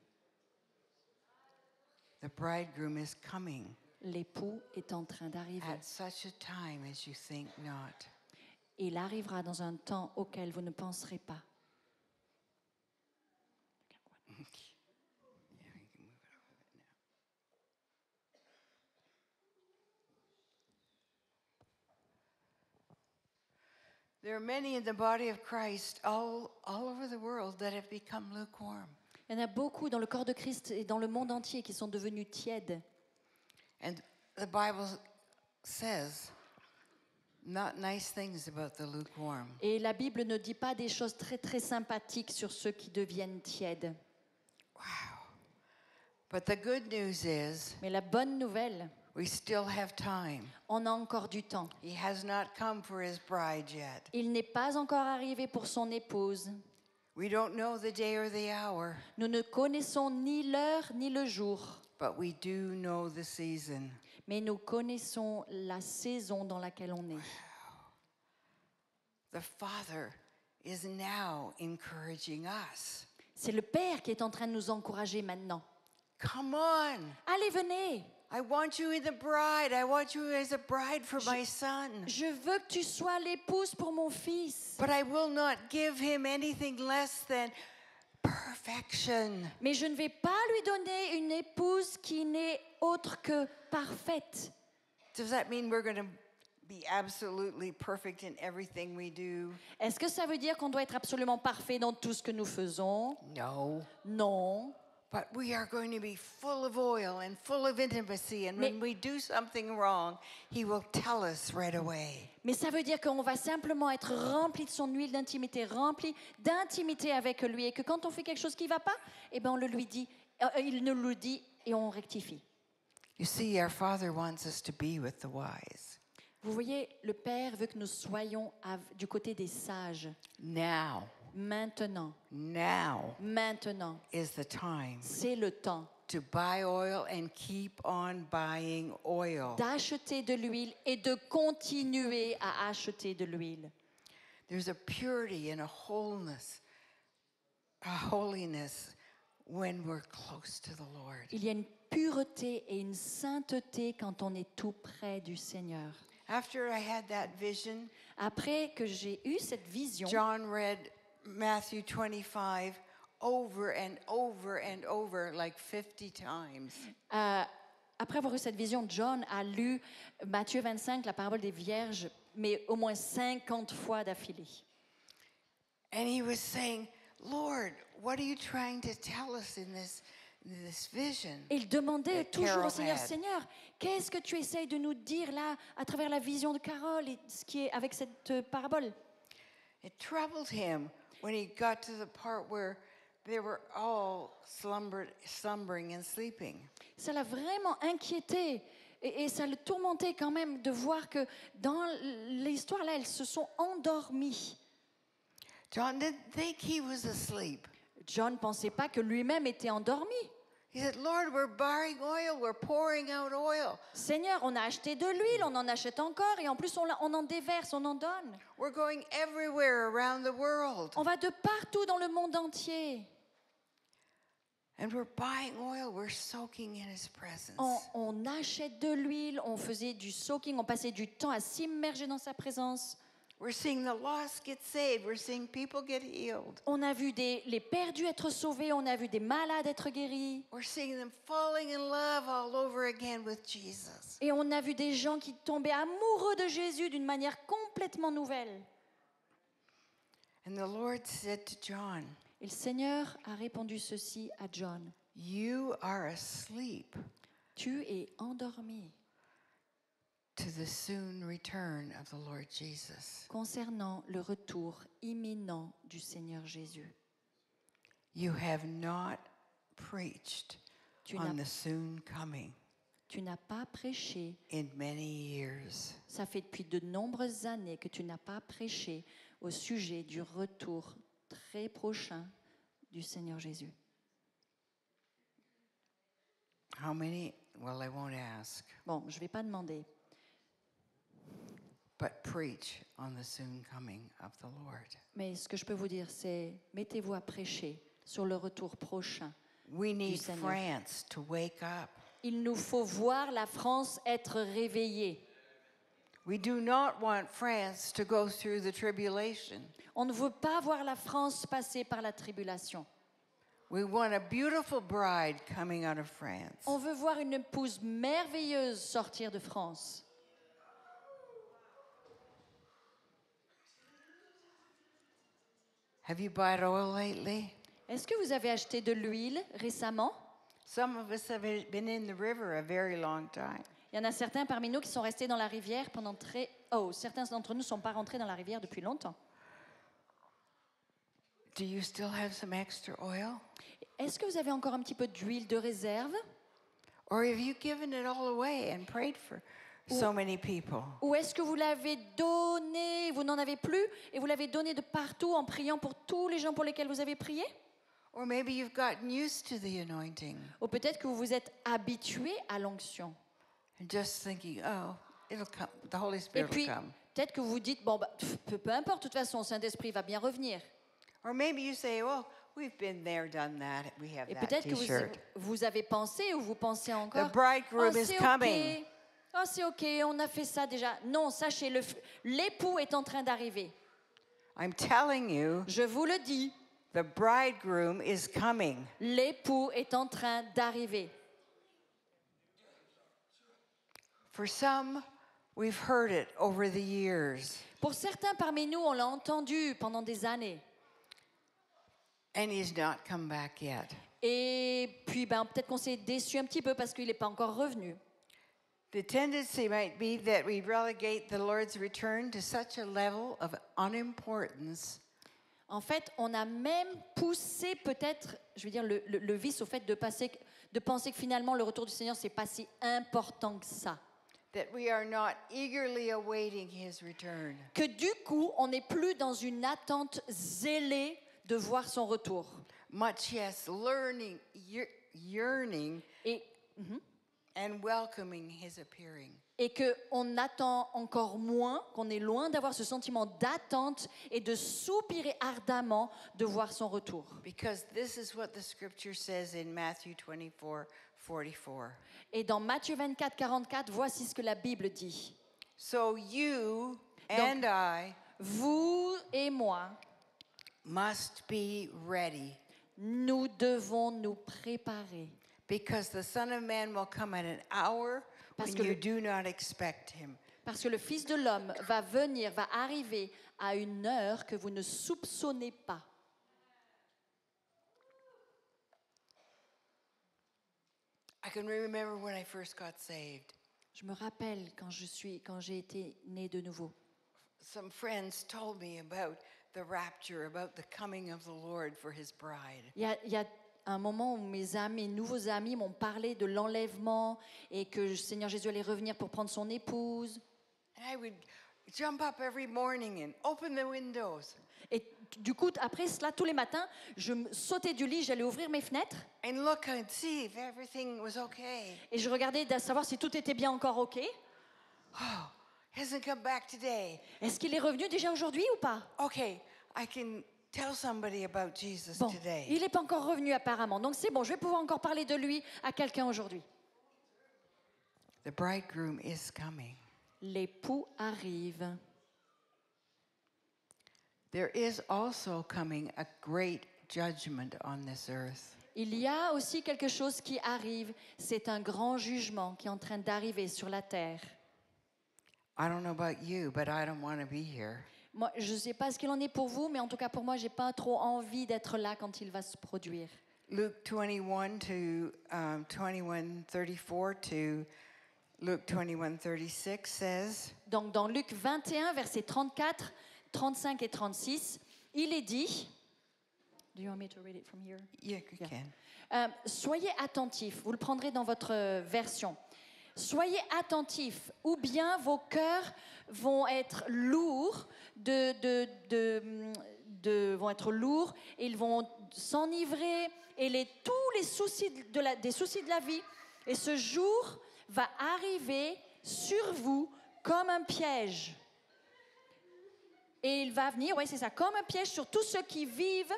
The bridegroom is coming L'époux est en train d'arriver. at such a time as you think not. Il arrivera dans un temps auquel vous ne penserez pas. Yeah, we can move it over now. There are many in the body of Christ all over the world that have become lukewarm. Il y en a beaucoup dans le corps de Christ et dans le monde entier qui sont devenus tièdes. And the Bible says not nice things about the lukewarm. Et la Bible ne dit pas des choses très très sympathiques sur ceux qui deviennent tièdes. But the good news is Mais la bonne nouvelle, we still have time. on a encore du temps. He has not come for his bride yet. Il n'est pas encore arrivé pour son épouse. We don't know the day or the hour, Nous ne connaissons ni l'heure ni le jour, but we do know the season. mais nous connaissons la saison dans laquelle on est. The Father is now encouraging us. C'est le Père qui est en train de nous encourager maintenant. Come on. Allez, venez. I want you in the bride. I want you as a bride for my son. Je veux que tu sois l'épouse pour mon fils. But I will not give him anything less than perfection. Mais je ne vais pas lui donner une épouse qui n'est autre que parfaite. Does that mean we're going to be absolutely perfect in everything we do? Est-ce que ça veut dire qu'on doit être absolument parfait dans tout ce que nous faisons? No. Non. But we are going to be full of oil and full of intimacy. And when we do something wrong, he will tell us right away. Mais ça veut dire qu'on va simplement être rempli de son huile d'intimité, rempli d'intimité avec lui, et que quand on fait quelque chose qui ne va pas, eh ben on le lui dit, il nous le dit et on rectifie. You see, our Father wants us to be with the wise. Vous voyez, le Père veut que nous soyons du côté des sages. Now Maintenant, is the time c'est le temps to buy oil and keep on buying oil. d'acheter de l'huile et de continuer à acheter de l'huile. There's a purity and a holiness when we're close to the Lord. Il y a une pureté et une sainteté quand on est tout près du Seigneur. After I had that vision, Après que j'ai eu cette vision, John read Matthew 25 over and over and over like 50 times. après avoir eu cette vision, John a lu Matthieu 25, la parabole des vierges, mais au moins 50 fois d'affilée. And he was saying, Lord, what are you trying to tell us in this vision? Et il demandait that toujours au Carol Seigneur, had? Seigneur, qu'est-ce que tu essayes de nous dire là, à travers la vision de Carole et ce qui est avec cette parabole? It troubled him when he got to the part where they were all slumbering and sleeping. Ça l'a vraiment inquiété et ça le tourmentait quand même de voir que dans l'histoire là, elles se sont endormies. John didn't think he was asleep. John ne pensait pas que lui-même était endormi. He said, Lord, we're buying oil, we're pouring out oil. Seigneur, on a acheté de l'huile, on en achète encore et en plus on en déverse, on en donne. We're going everywhere around the world. On va de partout dans le monde entier. And we're buying oil, we're soaking in his presence. On achète de l'huile, on faisait du soaking, on passait du temps à s'immerger dans sa présence. We're seeing the lost get saved. We're seeing people get healed. On a vu les perdus être sauvés, on a vu des malades être guéris. We're seeing them falling in love all over again with Jesus. Et on a vu des gens qui tombaient amoureux de Jésus d'une manière complètement nouvelle. And the Lord said to John, Et le Seigneur a répondu ceci à John. you are asleep Tu es endormi to the soon return of the Lord Jesus. concernant le retour imminent du Seigneur Jésus. You have not preached Tu on n'as- the soon coming Tu n'as pas prêché, in many years. ça fait depuis de nombreuses années que tu n'as pas prêché au sujet du retour très prochain du Seigneur Jésus. How many? Well, I won't ask. Bon, je ne vais pas demander, But preach on the soon coming of the Lord. mais ce que je peux vous dire, c'est mettez-vous à prêcher sur le retour prochain. We need Seigneur. France to wake up. Il nous faut voir la France être réveillée. We do not want France to go through the tribulation. On ne veut pas voir la France passer par la tribulation. We want a beautiful bride coming out of France. On veut voir une épouse merveilleuse sortir de France. Have you bought oil lately? Est-ce que vous avez acheté de l'huile récemment? Some of us have been in the river a very long time. Il y en a certains parmi nous qui sont restés dans la rivière pendant très... Oh, certains d'entre nous ne sont pas rentrés dans la rivière depuis longtemps. Do you still have some extra oil? Est-ce que vous avez encore un petit peu d'huile de réserve? Or have you given it all away and prayed for so many people? Ou est-ce que vous l'avez donné, vous n'en avez plus, et vous l'avez donné de partout en priant pour tous les gens pour lesquels vous avez prié? Or maybe you've gotten used to the anointing Ou peut-être que vous vous êtes habitué à l'onction. and just thinking, oh, it'll come. The Holy Et Spirit puis, will come. peut-être que vous vous dites, bon, bah, peu importe, de toute façon, le Saint-Esprit va bien revenir. Or maybe you say, well, we've been there, done that. We have Et that peut-être que T-shirt. vous avez pensé ou vous pensez encore, The bridegroom is c'est coming. OK, oh, c'est OK, on a fait ça déjà. Non, sachez, l'époux est en train d'arriver. I'm telling you, Je vous le dis, the bridegroom is coming. l'époux est en train d'arriver. For some, we've heard it over the years, Pour certains parmi nous, on l'a entendu pendant des années. and he's not come back yet. Et puis, peut-être qu'on s'est déçu un petit peu parce qu'il n'est pas encore revenu. The tendency might be that we relegate the Lord's return to such a level of unimportance En fait, on a même poussé peut-être, je veux dire, le vice au fait de penser que finalement le retour du Seigneur, c'est pas si important que ça. that we are not eagerly awaiting his return. Que du coup, on n'est plus dans une attente zélée de voir son retour. Much yes, learning, yearning, Et, and welcoming his appearing. et qu'on attend encore moins, qu'on est loin d'avoir ce sentiment d'attente et de soupirer ardemment de voir son retour. Because this is what the scripture says in Matthew 24:44. Et dans Matthieu 24, 44, voici ce que la Bible dit. So you and I Vous et moi, must be ready, nous devons nous préparer. because the Son of Man will come at an hour Parce when que you le- do not expect him. Parce que le Fils de l'homme va venir, va arriver à une heure que vous ne soupçonnez pas. I can remember when I first got saved. Je me rappelle quand j'ai été née de nouveau. Some friends told me about the rapture, about the coming of the Lord for his bride. Il y a un moment où mes nouveaux amis m'ont parlé de l'enlèvement et que le Seigneur Jésus allait revenir pour prendre son épouse. And I would jump up every morning and open the windows Et du coup, après cela, tous les matins, je me sautais du lit, j'allais ouvrir mes fenêtres and look and see if everything was okay. et je regardais de savoir si tout était bien encore OK. Oh, hasn't come back today. Est-ce qu'il est revenu déjà aujourd'hui ou pas? Okay, I can tell somebody about Jesus Bon, today. il n'est pas encore revenu apparemment, donc c'est bon, je vais pouvoir encore parler de lui à quelqu'un aujourd'hui. The bridegroom is coming. L'époux arrive. There is also coming a great judgment on this earth. Il y a aussi quelque chose qui arrive. C'est un grand jugement qui est en train d'arriver sur la terre. I don't know about you, but I don't want to be here. Moi, je ne sais pas ce qu'il en est pour vous, mais en tout cas pour moi, je n'ai pas trop envie d'être là quand il va se produire. Luke 21 to 21:34 to Luke 21:36 says, Donc dans Luc 21, versets 34, 35 et 36, il est dit... Do you want me to read it from here? yeah, you Yeah. can. Soyez attentifs, vous le prendrez dans votre version. Soyez attentifs, ou bien vos cœurs vont être lourds, vont être lourds, et ils vont s'enivrer, et tous les soucis des soucis de la vie. Et ce jour va arriver sur vous comme un piège. Et il va venir, oui, c'est ça, comme un piège sur tous ceux qui vivent,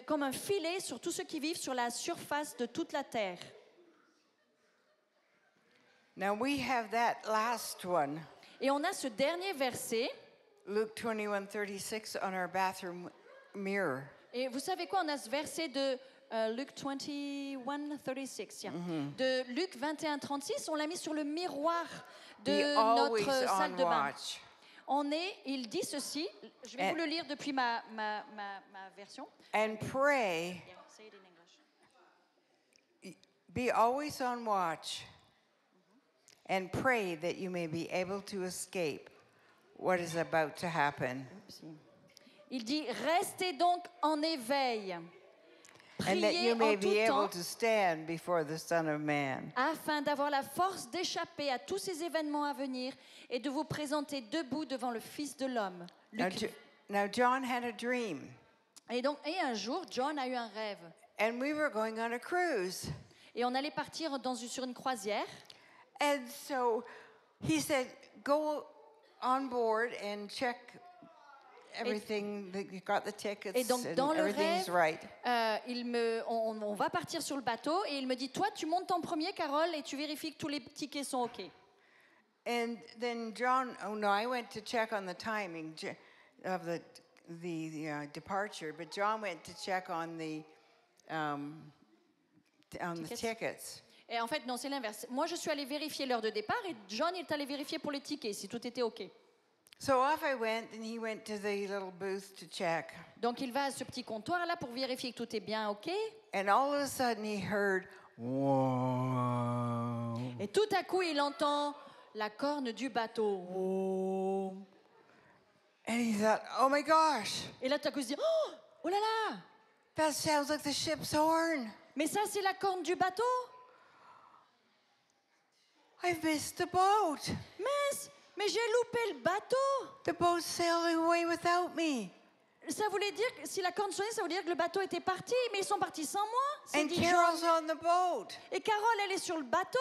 comme un filet sur tous ceux qui vivent sur la surface de toute la terre. Now we have that last one, Et on a ce dernier verset. Luke 21:36, on our bathroom mirror. Et vous savez quoi, on a ce verset de Luke 21:36, yeah. De Luc 21:36, on l'a mis sur le miroir Be de always notre salle on de bain. watch. Il dit ceci, je vais vous le lire depuis ma version. And pray, Yeah, say it in English. be always on watch, and pray that you may be able to escape what is about to happen. Il dit, restez donc en éveil, And that priez you may en tout be able temps, to stand before the Son of Man. afin d'avoir la force d'échapper à tous ces événements à venir et de vous présenter debout devant le Fils de l'homme. Now, now John had a dream, Et un jour, John a eu un rêve. and we were going on a cruise. Et on allait partir sur une croisière. And so he said, go on board and check everything, that you got the tickets Et donc, and dans le everything's rêve, right. on va partir sur le bateau et il me dit, toi, tu montes en premier, Carole, et tu vérifies que tous les tickets sont OK. And then John, I went to check on the timing of the departure, but John went to check on the tickets. Et en fait, non, c'est l'inverse. Moi, je suis allée vérifier l'heure de départ et John est allé vérifier pour les tickets, si tout était OK. So off I went, and he went to the little booth to check. Donc, il va à ce petit comptoir-là pour vérifier que tout est bien OK. And all of a sudden he heard, whoa. Et tout à coup, il entend la corne du bateau. Oh. And he thought, oh my gosh, Et là, tout à coup, il se dit, oh, oh là là, that sounds like the ship's horn. mais ça, c'est la corne du bateau. I've missed the boat. Mince, mais j'ai loupé le bateau. The boat's sailing away without me. Ça voulait dire que si la corne sonnait, ça voulait dire que le bateau était parti, mais ils sont partis sans moi. C'est And dit Carol's John. on the boat. Et Carole, elle est sur le bateau.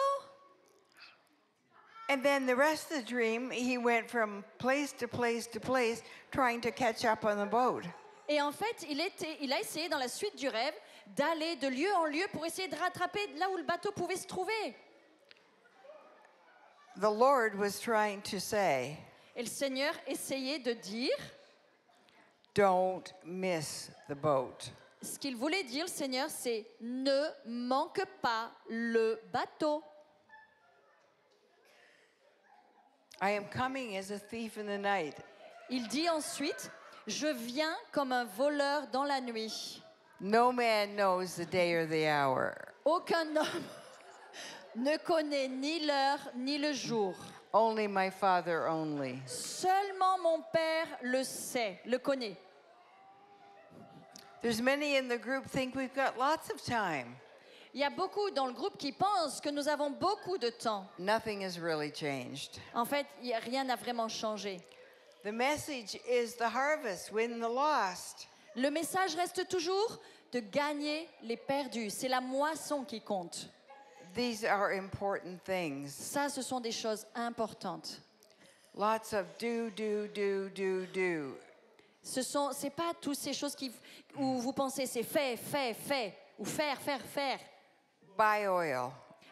And then the rest of the dream, he went from place to place to place trying to catch up on the boat. Et en fait, il a essayé dans la suite du rêve d'aller de lieu en lieu pour essayer de rattraper là où le bateau pouvait se trouver. The Lord was trying to say, Et le Seigneur essayait de dire, don't miss the boat. ce qu'il voulait dire, le Seigneur, c'est ne manque pas le bateau. I am coming as a thief in the night. Il dit ensuite, je viens comme un voleur dans la nuit. No man knows the day or the hour. Aucun homme ne connaît ni l'heure ni le jour. Only my Father only. Seulement mon Père le sait, le connaît. There's many in the group think we've got lots of time. Il y a beaucoup dans le groupe qui pensent que nous avons beaucoup de temps. Nothing has really changed. En fait, rien n'a vraiment changé. The message is the harvest, win the lost. Le message reste toujours de gagner les perdus. C'est la moisson qui compte. These are important things. Ça, ce sont des choses importantes. Lots of do. C'est pas toutes ces choses où vous pensez c'est fait, ou faire. Buy oil.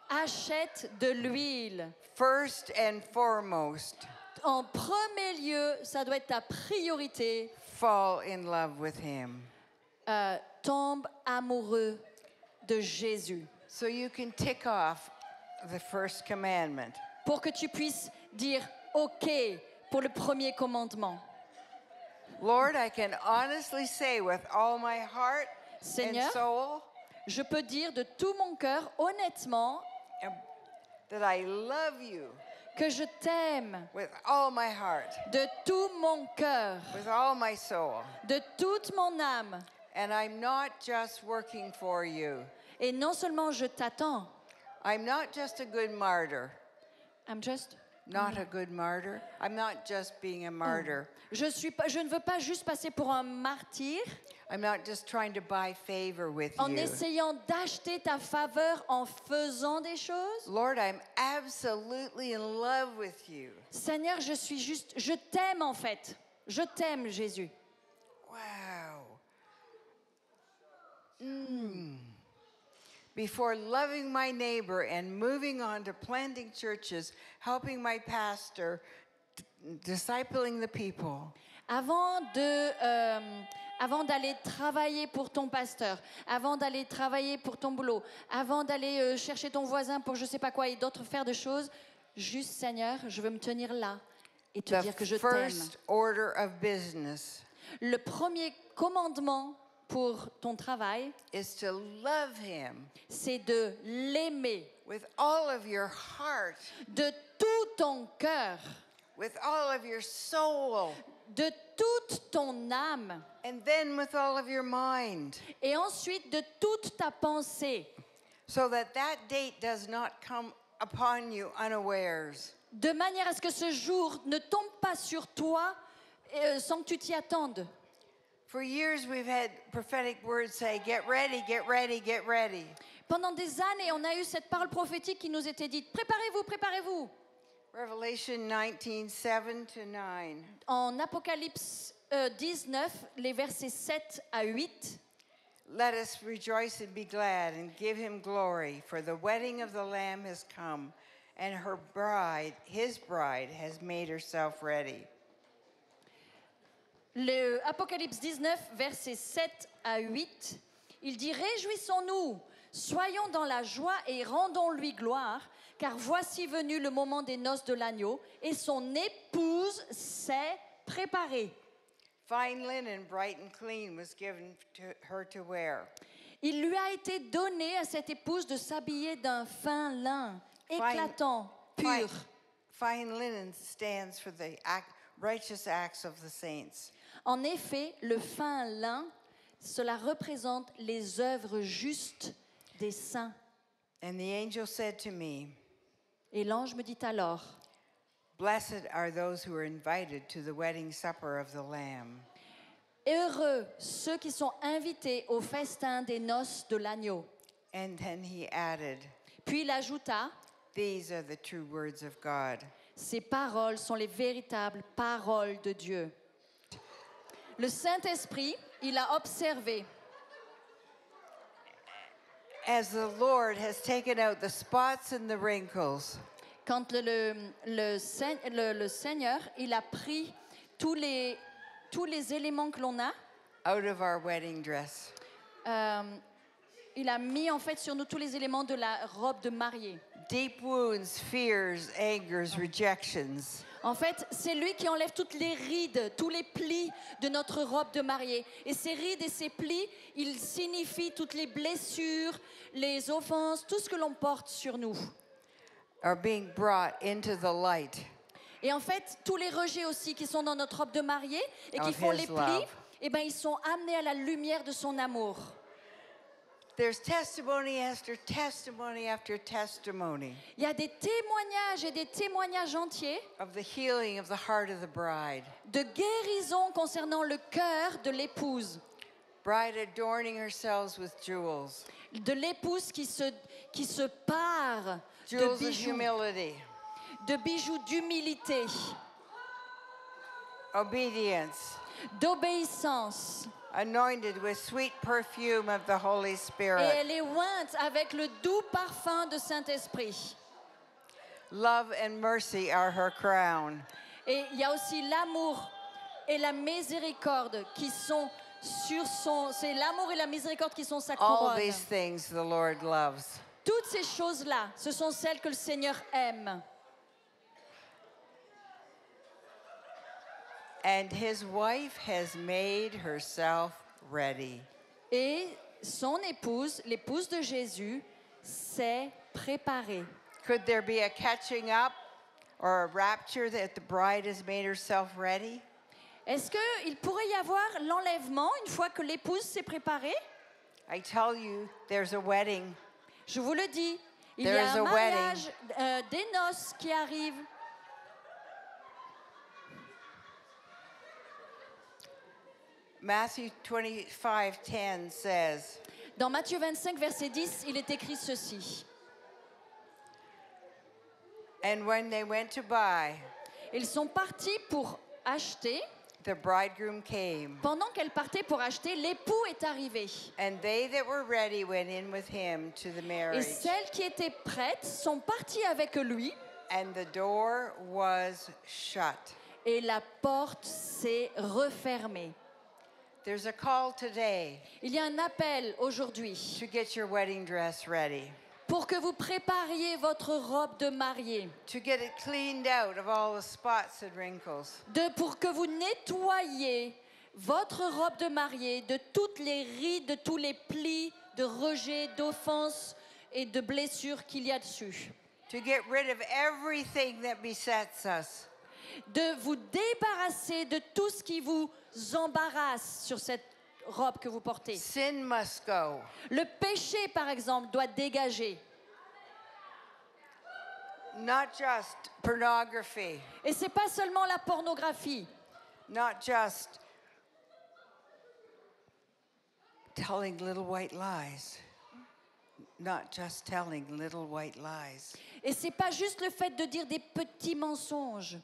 Achète de l'huile. First and foremost, En premier lieu, ça doit être ta priorité. fall in love with him. Tombe amoureux de Jésus. So you can tick off the first commandment. Pour que tu puisses dire OK pour le premier commandement. Lord, I can honestly say with all my heart Seigneur, and soul je peux dire de tout mon cœur, honnêtement, that I love you que je t'aime with all my heart, de tout mon cœur, with all my soul. de toute mon âme. And I'm not just working for you. Et non seulement je t'attends, I'm not just a good martyr. I'm just... Not a good martyr. I'm not just being a martyr. Je ne veux pas juste passer pour un martyr I'm not just trying to buy favor with en you. essayant d'acheter ta faveur en faisant des choses. Lord, I'm absolutely in love with you. Seigneur, je t'aime en fait. Je t'aime, Jésus. Wow. Before loving my neighbor and moving on to planting churches, helping my pastor, discipling the people. Avant d'aller travailler pour ton pasteur, avant d'aller travailler pour ton boulot, avant d'aller chercher ton voisin pour je sais pas quoi et d'autres faire de choses, juste Seigneur, je veux me tenir là et te dire que je The t'aime. first order of business Le premier commandement pour ton travail, is to love him c'est de l'aimer with all of your heart, de tout ton cœur, with all of your soul, de toute ton âme and then with all of your mind, et ensuite de toute ta pensée, so that that date does not come upon you unawares. de manière à ce que ce jour ne tombe pas sur toi sans que tu t'y attendes. For years, we've had prophetic words say, get ready, get ready, get ready. Pendant des années, on a eu cette parole prophétique qui nous était dite, préparez-vous, préparez-vous. Revelation 19, 7 to 9. En Apocalypse 19, les versets 7 à 8, Let us rejoice and be glad and give him glory, for the wedding of the Lamb has come, and her bride, his bride, has made herself ready. le Apocalypse 19, versets 7 à 8, il dit, réjouissons-nous, soyons dans la joie et rendons-lui gloire, car voici venu le moment des noces de l'agneau, et son épouse s'est préparée. Fine linen, bright and clean, was given to her to wear. Il lui a été donné à cette épouse de s'habiller d'un fin lin, éclatant, pur. Fine linen stands for the righteous acts of the saints. En effet, le fin lin, cela représente les œuvres justes des saints. And the angel said to me, Et l'ange me dit alors, blessed are those who are invited to the wedding supper of the Lamb. heureux ceux qui sont invités au festin des noces de l'agneau. And then he added, Puis il ajouta, these are the true words of God. ces paroles sont les véritables paroles de Dieu. Le Saint-Esprit, il a observé. As the Lord has taken out the spots and the wrinkles, Quand le Seigneur, il a pris tous les éléments que l'on a, out of our wedding dress, il a mis en fait sur nous tous les éléments de la robe de mariée. deep wounds, fears, angers, rejections, En fait, c'est lui qui enlève toutes les rides, tous les plis de notre robe de mariée. Et ces rides et ces plis, ils signifient toutes les blessures, les offenses, tout ce que l'on porte sur nous. are being brought into the light Et en fait, tous les rejets aussi qui sont dans notre robe de mariée et qui of font his les plis, love. eh ben, ils sont amenés à la lumière de son amour. There's testimony after testimony after testimony Il y a des témoignages et des témoignages entiers of the healing of the heart of the bride. de guérison concernant le cœur de l'épouse. Bride adorning herself with jewels, De l'épouse qui se pare de jewels of bijoux, humility, d'humilité, obedience, d'obéissance. anointed with sweet perfume of the Holy Et Spirit. elle est ointe avec le doux parfum de Saint-Esprit. Love and mercy are her crown. Et il y a aussi l'amour et la miséricorde qui sont sur son... C'est l'amour et la miséricorde qui sont sa All couronne. these things the Lord loves. Toutes ces choses-là, ce sont celles que le Seigneur aime. And his wife has made herself ready. Et son épouse, l'épouse de Jésus, s'est préparée. Could there be a catching up or a rapture that the bride has made herself ready? Est-ce qu'il pourrait y avoir l'enlèvement une fois que l'épouse s'est préparée? I tell you, there's a wedding. Je vous le dis, il y There a is un a mariage, des noces qui arrivent. Matthew 25:10 says, Dans Matthieu 25, verset 10, il est écrit ceci. and when they went to buy, Ils sont partis pour acheter. the bridegroom came, Pendant qu'elles partaient pour acheter, l'époux est arrivé. and they that were ready went in with him to the Et marriage, celles qui étaient prêtes sont parties avec lui and the door was shut. et la porte s'est refermée. There's a call today Il y a un appel aujourd'hui to get your wedding dress ready, pour que vous prépariez votre robe de mariée, to get it cleaned out of all the spots and wrinkles, pour que vous nettoyiez votre robe de mariée de toutes les rides, de tous les plis, de rejets, d'offenses et de blessures qu'il y a dessus. to get rid of everything that besets us. De vous débarrasser de tout ce qui vous embarrasse sur cette robe que vous portez. Sin must go. Le péché, par exemple, doit dégager. Not just pornography, Et c'est pas seulement la pornographie, not just telling little white lies. Not just telling little white lies. et c'est pas juste le fait de dire des petits mensonges.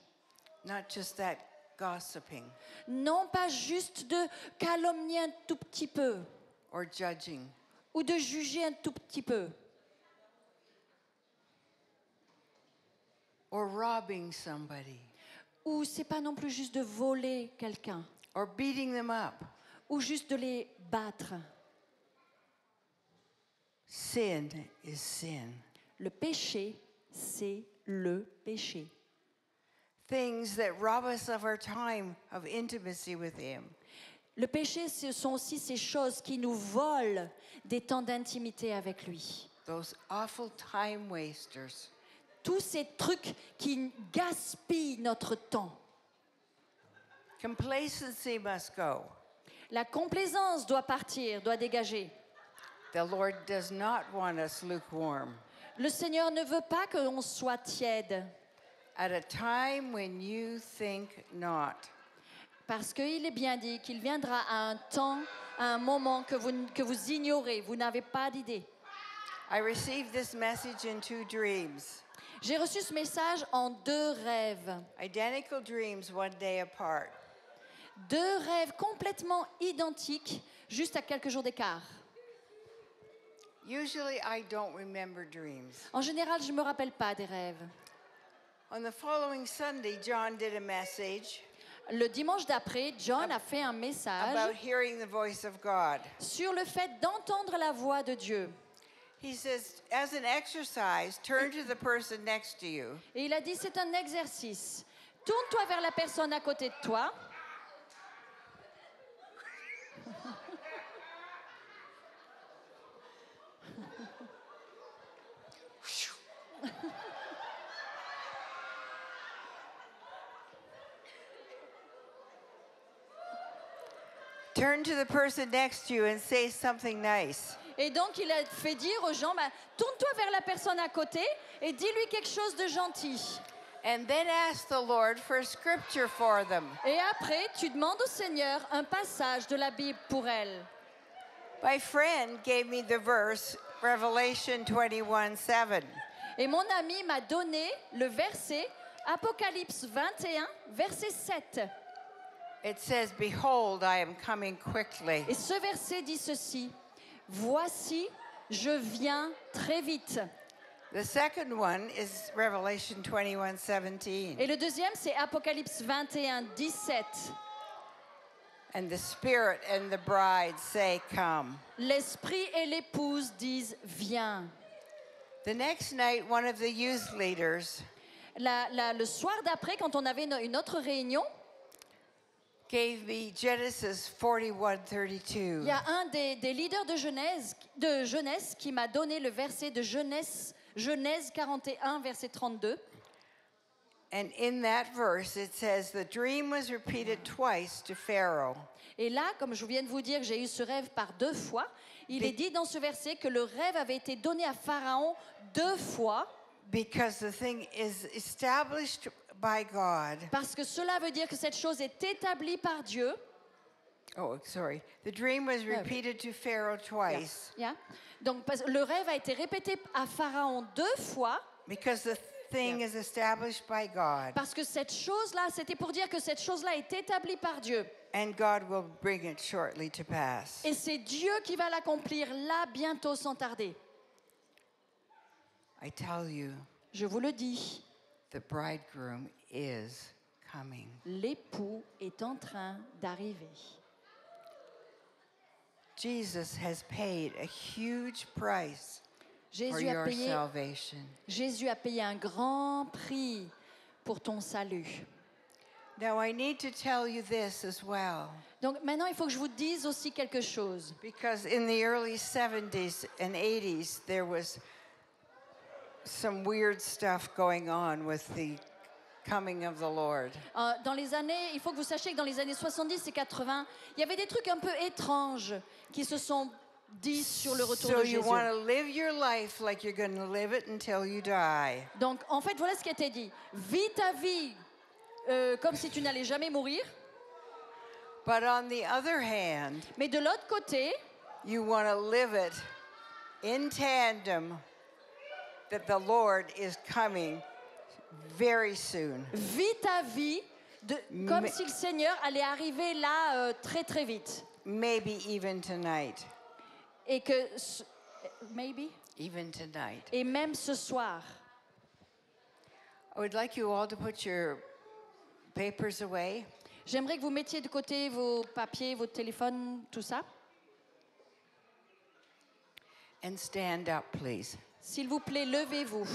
Not just that gossiping Non, pas juste de calomnier un tout petit peu or judging. ou de juger un tout petit peu Or robbing somebody, ou c'est pas non plus juste de voler quelqu'un or beating them up. ou juste de les battre. Sin is sin. Le péché, c'est le péché. Things that rob us of our time of intimacy with Him. Le péché, ce sont aussi ces choses qui nous volent des temps d'intimité avec lui. Those awful time wasters. Tous ces trucs qui gaspillent notre temps. Complacency must go. La complaisance doit partir, doit dégager. The Lord does not want us lukewarm. Le Seigneur ne veut pas qu'on soit tiède, At a time when you think not. parce qu'il est bien dit qu'il viendra à un temps, à un moment que vous ignorez, vous n'avez pas d'idée. I received this message in 2 dreams. J'ai reçu ce message en 2 rêves. Identical dreams, one day apart. 2 rêves complètement identiques, juste à quelques jours d'écart. Usually I don't remember dreams. En général, je ne me rappelle pas des rêves. On the following Sunday, John did a message Le dimanche d'après, John a fait un about message hearing the voice of God. sur le fait d'entendre la voix de Dieu. He says, as an exercise, turn to the person next to you Et il a dit, c'est un exercice. Tourne-toi vers la personne à côté de toi. Turn to the person next to you and say something nice. Et donc, il a fait dire aux gens, tourne-toi vers la personne à côté et dis-lui quelque chose de gentil. And then ask the Lord for a scripture for them. Et après, tu demandes au Seigneur un passage de la Bible pour elle. My friend gave me the verse, Revelation 21:7. Et mon ami m'a donné le verset, Apocalypse 21, verset 7. It says, behold, I am coming quickly. Et ce verset dit ceci, voici, je viens très vite. The second one is Revelation 21:17. Et le deuxième, c'est Apocalypse 21, 17. And the Spirit and the bride say, come. L'esprit et l'épouse disent viens. The next night, one of the youth leaders Le soir d'après, quand on avait une autre réunion, gave me Genesis 41:32. il y a un des leaders de jeunesse qui m'a donné le verset de Genèse 41, verset 32. And in that verse, it says, the dream was repeated twice to Pharaoh. Et là, comme je viens de vous dire que j'ai eu ce rêve par 2 fois, il est dit dans ce verset que le rêve avait été donné à Pharaon 2 fois. Because the thing is established by God. Parce que cela veut dire que cette chose est établie par Dieu. Oh, sorry. The dream was repeated to Pharaoh twice. Yeah. Donc le rêve a été répété à Pharaon 2 fois. Because the thing is established by God. Parce que cette chose-là, c'était pour dire que cette chose-là est établie par Dieu. And God will bring it shortly to pass. Et c'est Dieu qui va l'accomplir là bientôt sans tarder. I tell you, Je vous le dis, the bridegroom is coming. l'époux est en train d'arriver. Jesus has paid a huge price for Jésus a payé un grand prix pour ton salut. Now I need to tell you this as well. Donc maintenant, il faut que je vous dise aussi quelque chose. Because in the early 70s and 80s, there was some weird stuff going on with the coming of the Lord. Dans les années, il faut que vous sachiez que dans les années 70 et 80, il y avait des trucs un peu étranges qui se sont dits sur le retour So de you Jésus. want to live your life like you're going to live it until you die. Donc en fait, voilà ce qui a été dit. Vis ta vie comme si tu n'allais jamais mourir. But on the other hand, Mais de l'autre côté, you want to live it in tandem that the Lord is coming very soon. vis ta vie comme si le Seigneur allait arriver là très très vite. Maybe even tonight. Et que, maybe, Even tonight. et même ce soir. I would like you all to put your papers away. J'aimerais que vous mettiez de côté vos papiers, vos téléphones, tout ça. And stand up, please. S'il vous plaît, levez-vous.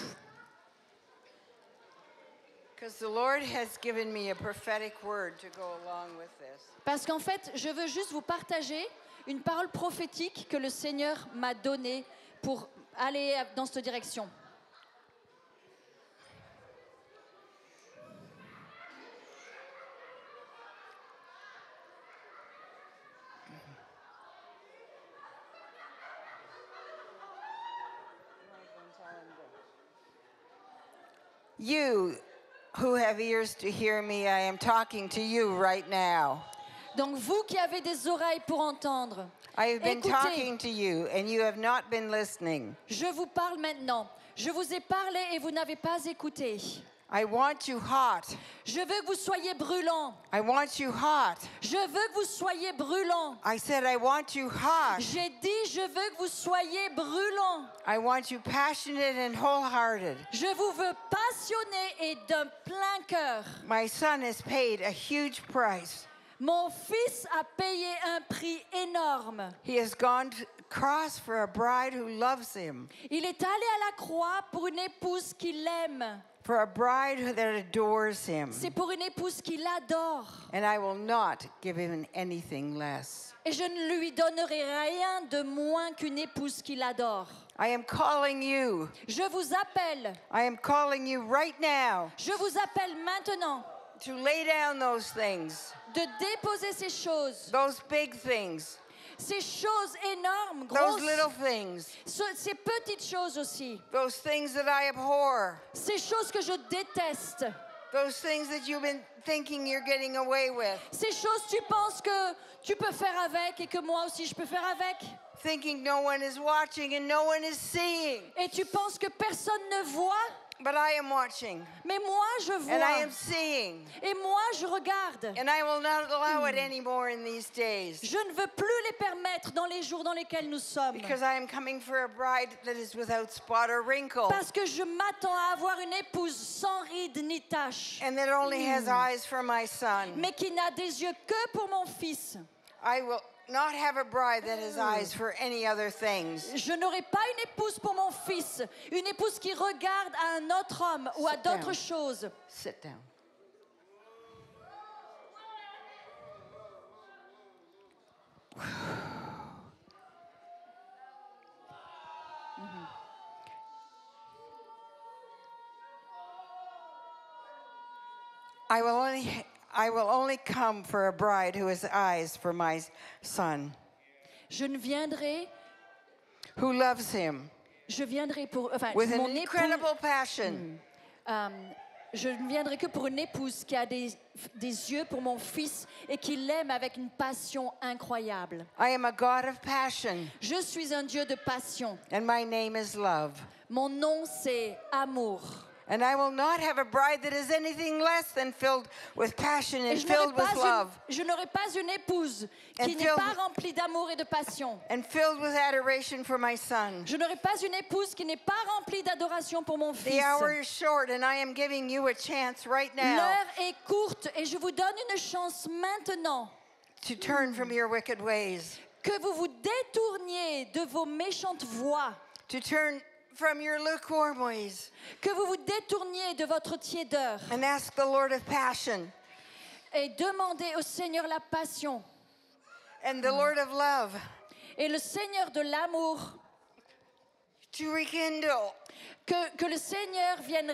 Because the Lord has given me a prophetic word to go along with this. Parce qu'en fait, je veux juste vous partager une parole prophétique que le Seigneur m'a donnée pour aller dans cette direction. You who have ears to hear me, I am talking to you right now. Donc vous qui avez des oreilles pour entendre, I have been écoutez, talking to you and you have not been listening. je vous parle maintenant. Je vous ai parlé et vous n'avez pas écouté. I want you hot. Je veux que vous soyez brûlants. I want you hot. Je veux que vous soyez brûlants. I said I want you hot. J'ai dit, je veux que vous soyez brûlants. I want you passionate and wholehearted. Je vous veux passionnés et d'un plein cœur. My son has paid a huge price. Mon fils a payé un prix énorme. He has gone to cross for a bride who loves him, Il est allé à la croix pour une épouse qui l'aime. for a bride that adores him. C'est pour une épouse qui l'adore. And I will not give him anything less. Et je ne lui donnerai rien de moins qu'une épouse qui l'adore. I am calling you. Je vous appelle. I am calling you right now Je vous appelle maintenant to lay down those things, de déposer ces choses. those big things, Ces choses énormes, those grosses. little things, Ces petites choses aussi. those things that I abhor, Ces choses que je déteste. those things that you've been thinking you're getting away with, Ces choses, tu penses que tu peux faire avec et que moi aussi je peux faire avec. thinking no one is watching and no one is seeing. Et tu penses que personne ne voit. But I am watching, Mais moi, je and I vois. am seeing, Et moi, je regarde. and I will not allow it anymore in these days. Je ne veux plus les permettre dans les jours dans lesquels nous sommes. Because I am coming for a bride that is without spot or wrinkle, Parce que je m'attends à avoir une épouse sans rides ni taches, and that only has eyes for my son. mais qui n'a des yeux que pour mon fils. I will not have a bride that has eyes for any other things. Je n'aurai pas une épouse pour mon fils, une épouse qui regarde à un autre homme ou à Sit down. d'autres choses. Sit down. I will only come for a bride who has eyes for my son, Je ne viendrai, who loves him je viendrai pour, enfin, with an mon épouse, incredible passion. je ne viendrai que pour une épouse qui a des yeux pour mon fils et qui l'aime avec une passion incroyable. I am a God of passion, Je suis un Dieu de passion. and my name is love. Mon nom, c'est amour. And I will not have a bride that is anything less than filled with passion Et and filled with love je n'aurai pas une épouse And qui n'est filled- pas remplie d'amour et de passion. and filled with adoration for my son. Je n'aurai pas une épouse qui n'est pas remplie d'adoration pour mon The fils. hour is short, and I am giving you a chance right now L'heure est courte et je vous donne une chance maintenant to turn from your wicked ways, que vous vous détourniez de vos méchantes voies, to turn from your lukewarm ways, que vous vous détourniez de votre tiédeur and ask the Lord of passion et demandez au Seigneur la passion and the Lord of love et le Seigneur de l'amour, to rekindle que le Seigneur vienne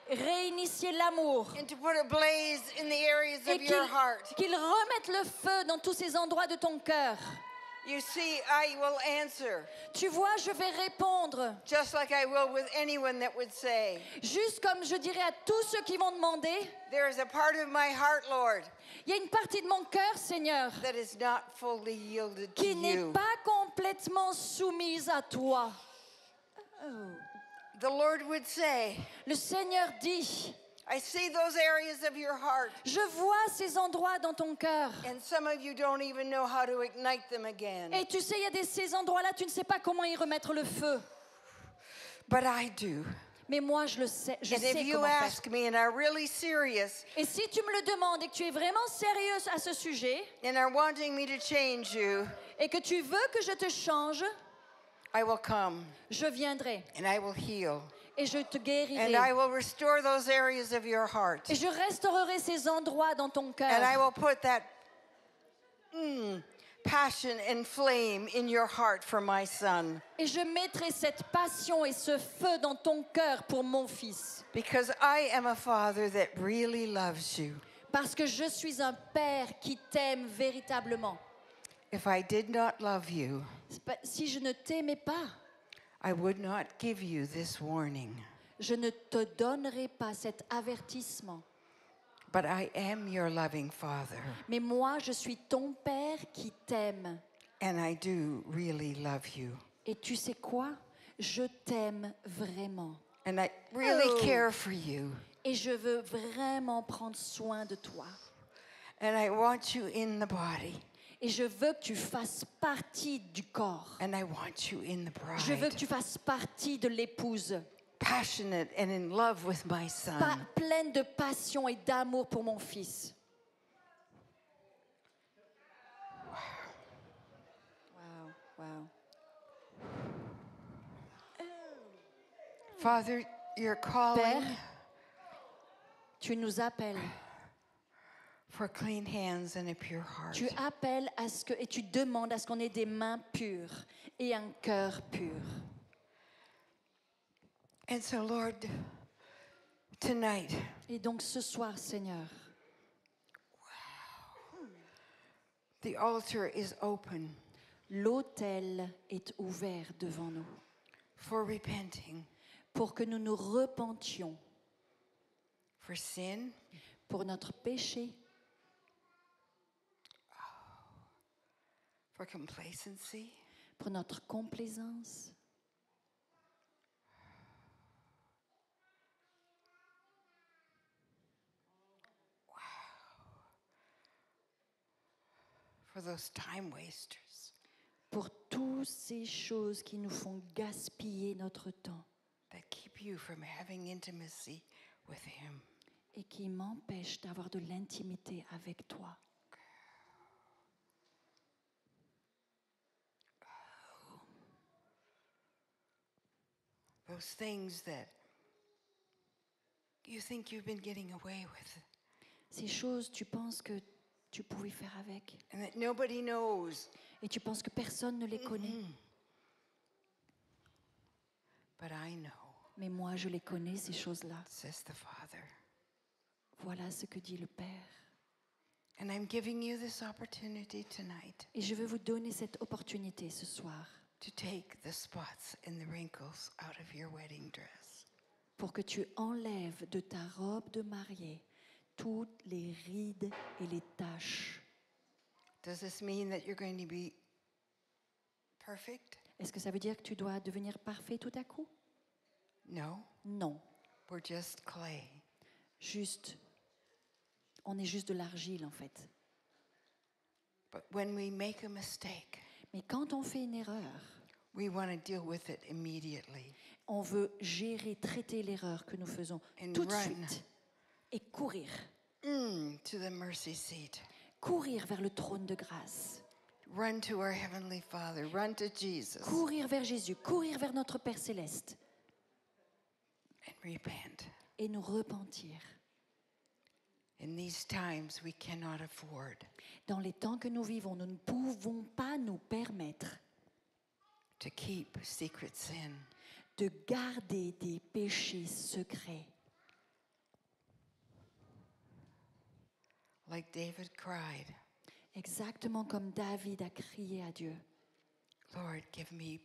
réinitier l'amour. and to put a blaze in the areas Et of your heart. qu'il remette le feu dans tous ces endroits de ton cœur. You see, I will answer, Tu vois, je vais répondre, just like I will with anyone that would say, juste comme je dirais à tous ceux qui vont demander, there is a part of my heart, Lord, il y a une partie de mon cœur, Seigneur, that is not fully yielded to qui n'est you. pas complètement soumise à toi. The Lord would say, Le Seigneur dit, I see those areas of your heart, je vois ces endroits dans ton cœur. and some of you don't even know how to ignite them again. Et tu sais, il y a ces endroits-là, tu ne sais pas comment y remettre le feu. But I do. Mais moi, je le sais, je And sais if you comment faire. ask me and are really serious Et si tu me le demandes et que tu es vraiment sérieuse à ce sujet, and are wanting me to change you, et que tu veux que je te change, I will come je viendrai and I will heal. et je te And guérirai. I will restore those areas of your heart. Et je restaurerai ces endroits dans ton And I cœur. will put that passion and flame in your heart for my son. Et je mettrai cette passion et ce feu dans ton cœur pour mon fils. Because I am a father that really loves you. Parce que je suis un père qui t'aime véritablement. If I did not love you, Si je ne t'aimais pas, I would not give you this warning. je ne te donnerais pas cet avertissement. But I am your loving father. Mais moi, je suis ton père qui t'aime. And I do really love you. Et tu sais quoi? Je t'aime vraiment. And I really Oh. care for you. Et je veux vraiment prendre soin de toi. And I want you in the body. Et je veux que tu fasses partie du corps. And I want you in the Je veux que bride. tu fasses partie de l'épouse. Passionate and in love with my son. Pleine de passion et d'amour pour mon fils. Wow, wow. Father, you're calling Père, tu nous appelles. for clean hands and a pure heart. Tu appelles à ce que, et tu demandes à ce qu'on ait des mains pures et un cœur pur. And so, Lord, tonight, Et donc ce soir, Seigneur, the altar is open l'autel est ouvert devant nous for repenting pour que nous nous repentions for sin, pour notre péché, for complacency, pour notre complaisance, for those time wasters pour toutes ces choses qui nous font gaspiller notre temps that keep you from having intimacy with Him. et qui m'empêchent d'avoir de l'intimité avec toi. Those things that you think you've been getting away with Ces choses, tu penses que tu pouvais faire avec and that nobody knows. et tu penses que personne ne les connaît. But I know, Mais moi, je les connais, ces choses-là. says the Father. Voilà ce que dit le Père. And I'm giving you this opportunity tonight Et je veux vous donner cette opportunité ce soir to take the spots and the wrinkles out of your wedding dress. pour que tu enlèves de ta robe de mariée toutes les rides et les taches. Does this mean that you're going to be perfect? Est-ce que ça veut dire que tu dois devenir parfait tout à coup? No, Non. we're just clay. Juste, on est juste de l'argile en fait. But when we make a mistake, Mais quand on fait une erreur, we want to deal with it immediately. on veut gérer, traiter l'erreur que nous faisons And tout de run. suite et courir. To the mercy seat. Courir vers le trône de grâce. Run to our Heavenly Father. Run to Jesus Courir vers Jésus, courir vers notre Père céleste and repent. et nous repentir. In these times, we cannot afford Dans les temps que nous vivons, nous ne pouvons pas nous permettre to keep secret sin. de garder des péchés secrets. Like David cried, Exactement comme David a crié à Dieu. Lord, give me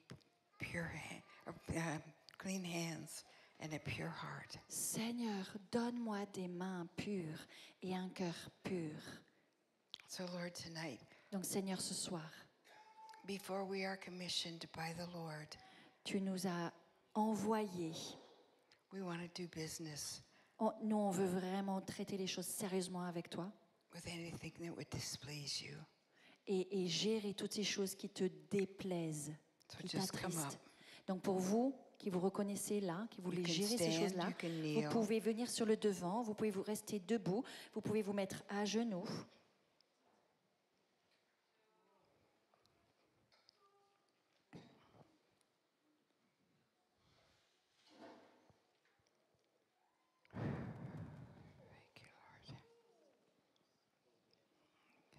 clean hands and a pure heart. Seigneur, donne-moi des mains pures et un cœur pur. So, Lord, tonight, Donc Seigneur, ce soir, before we are commissioned by the Lord, tu nous as envoyés. we want to do business Nous, on veut vraiment traiter les choses sérieusement avec toi with anything that would displease you. et gérer toutes ces choses qui te déplaisent, So qui just come t'attristent. up. Donc pour vous qui vous reconnaissez là, qui voulez You can gérer ces stand, choses-là, you can vous kneel. pouvez venir sur le devant, vous pouvez vous rester debout, vous pouvez vous mettre à genoux. Thank you, Lord.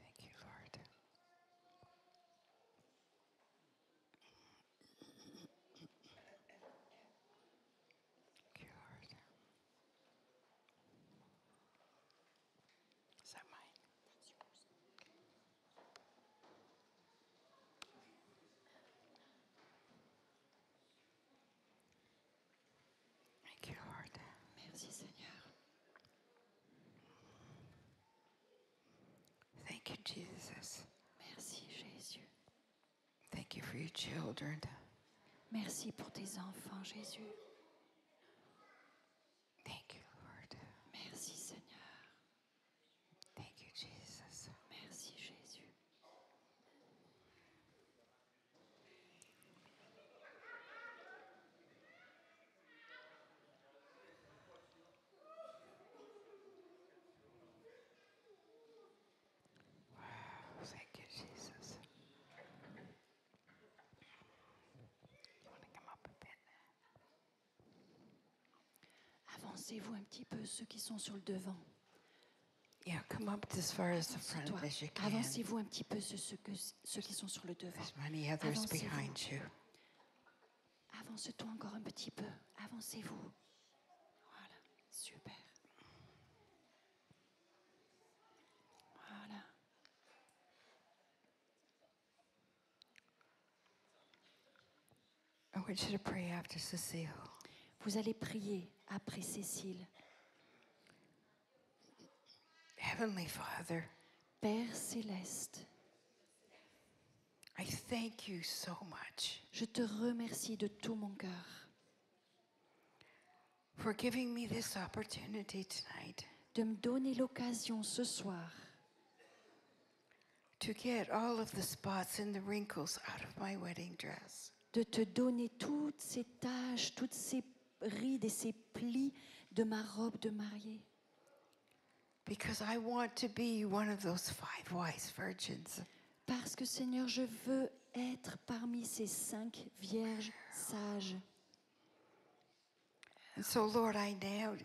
Thank you, Lord. Thank you, Lord. Is that mine? Thank you, Lord. Merci Seigneur. Thank you, Jesus. Merci Jésus. Thank you for your children. Merci pour tes enfants Jésus. Thank you, Lord. Merci Seigneur. Thank you, Jesus. Merci Jésus. Thank you, Jesus. You want to come up a bit? Avancez-vous un petit peu ceux qui sont sur le devant. Yeah, come up as far as the front Toi, as you can. avancez-vous un petit peu ceux qui sont sur le devant. There's many others Avancez-vous. behind you. Avance-toi encore un petit peu. Avancez-vous. Voilà, super. Voilà. I want you to pray after Cecile. Vous allez prier après Cécile. Heavenly Father, Père céleste, I thank you so much je te remercie de tout mon cœur for giving me this opportunity tonight de me donner l'occasion ce soir to get all of the spots and the wrinkles out of my wedding dress. de te donner toutes ces taches, toutes ces rides et ces plis de ma robe de mariée. Because I want to be one of those 5 wise virgins. Parce que Seigneur, je veux être parmi ces 5 vierges sages. And so, Lord, I now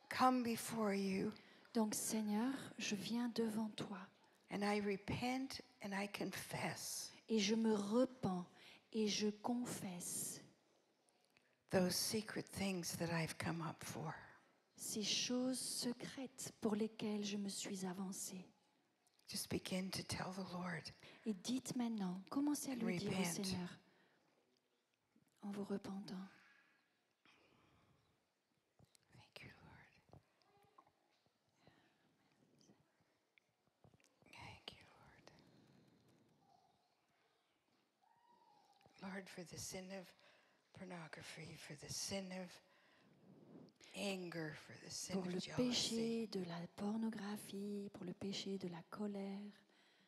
come before you Donc Seigneur, je viens devant toi and I repent and I confess et je me repens et je confesse those secret things that I've come up for. ces choses secrètes pour lesquelles je me suis avancée. Just begin to tell the Lord. Et dites maintenant, commencez à lui dire au Repent. Seigneur, en vous repentant. Thank you, Lord. Thank you, Lord. Lord, for the sin of pornography, for the sin of anger, for the sin Pour of le jealousy, péché de la pornographie, pour le péché de la colère,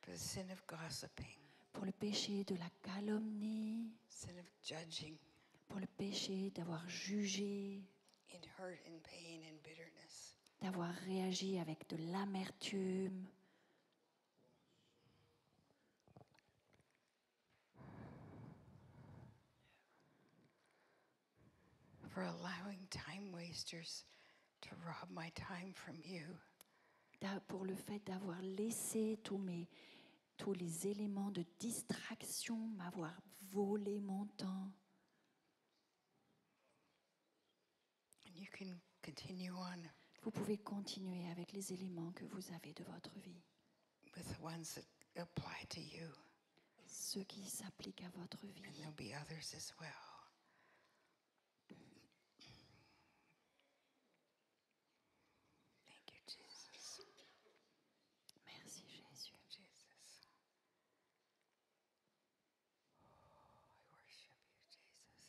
for the sin of gossiping, pour le péché de la calomnie, sin of judging, pour le péché d'avoir jugé, in hurt and pain and bitterness. d'avoir réagi avec de l'amertume, For allowing time wasters to rob my time from you. pour le fait d'avoir laissé tous les éléments de distraction m'avoir volé mon temps. And you can continue on Vous pouvez continuer avec les éléments que vous avez de votre vie, with the ones that apply to you, ceux qui s'appliquent à votre vie. and there'll be others as well. Thank you, Jesus. Merci Jésus. Jesus. Oh, I worship you, Jesus.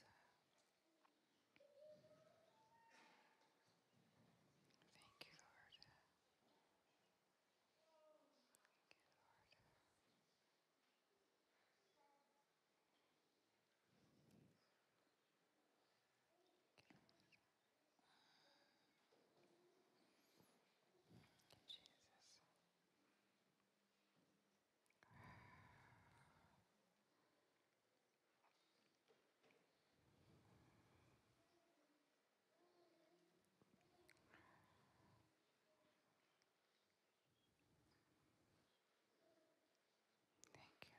Thank you, Lord. Thank you.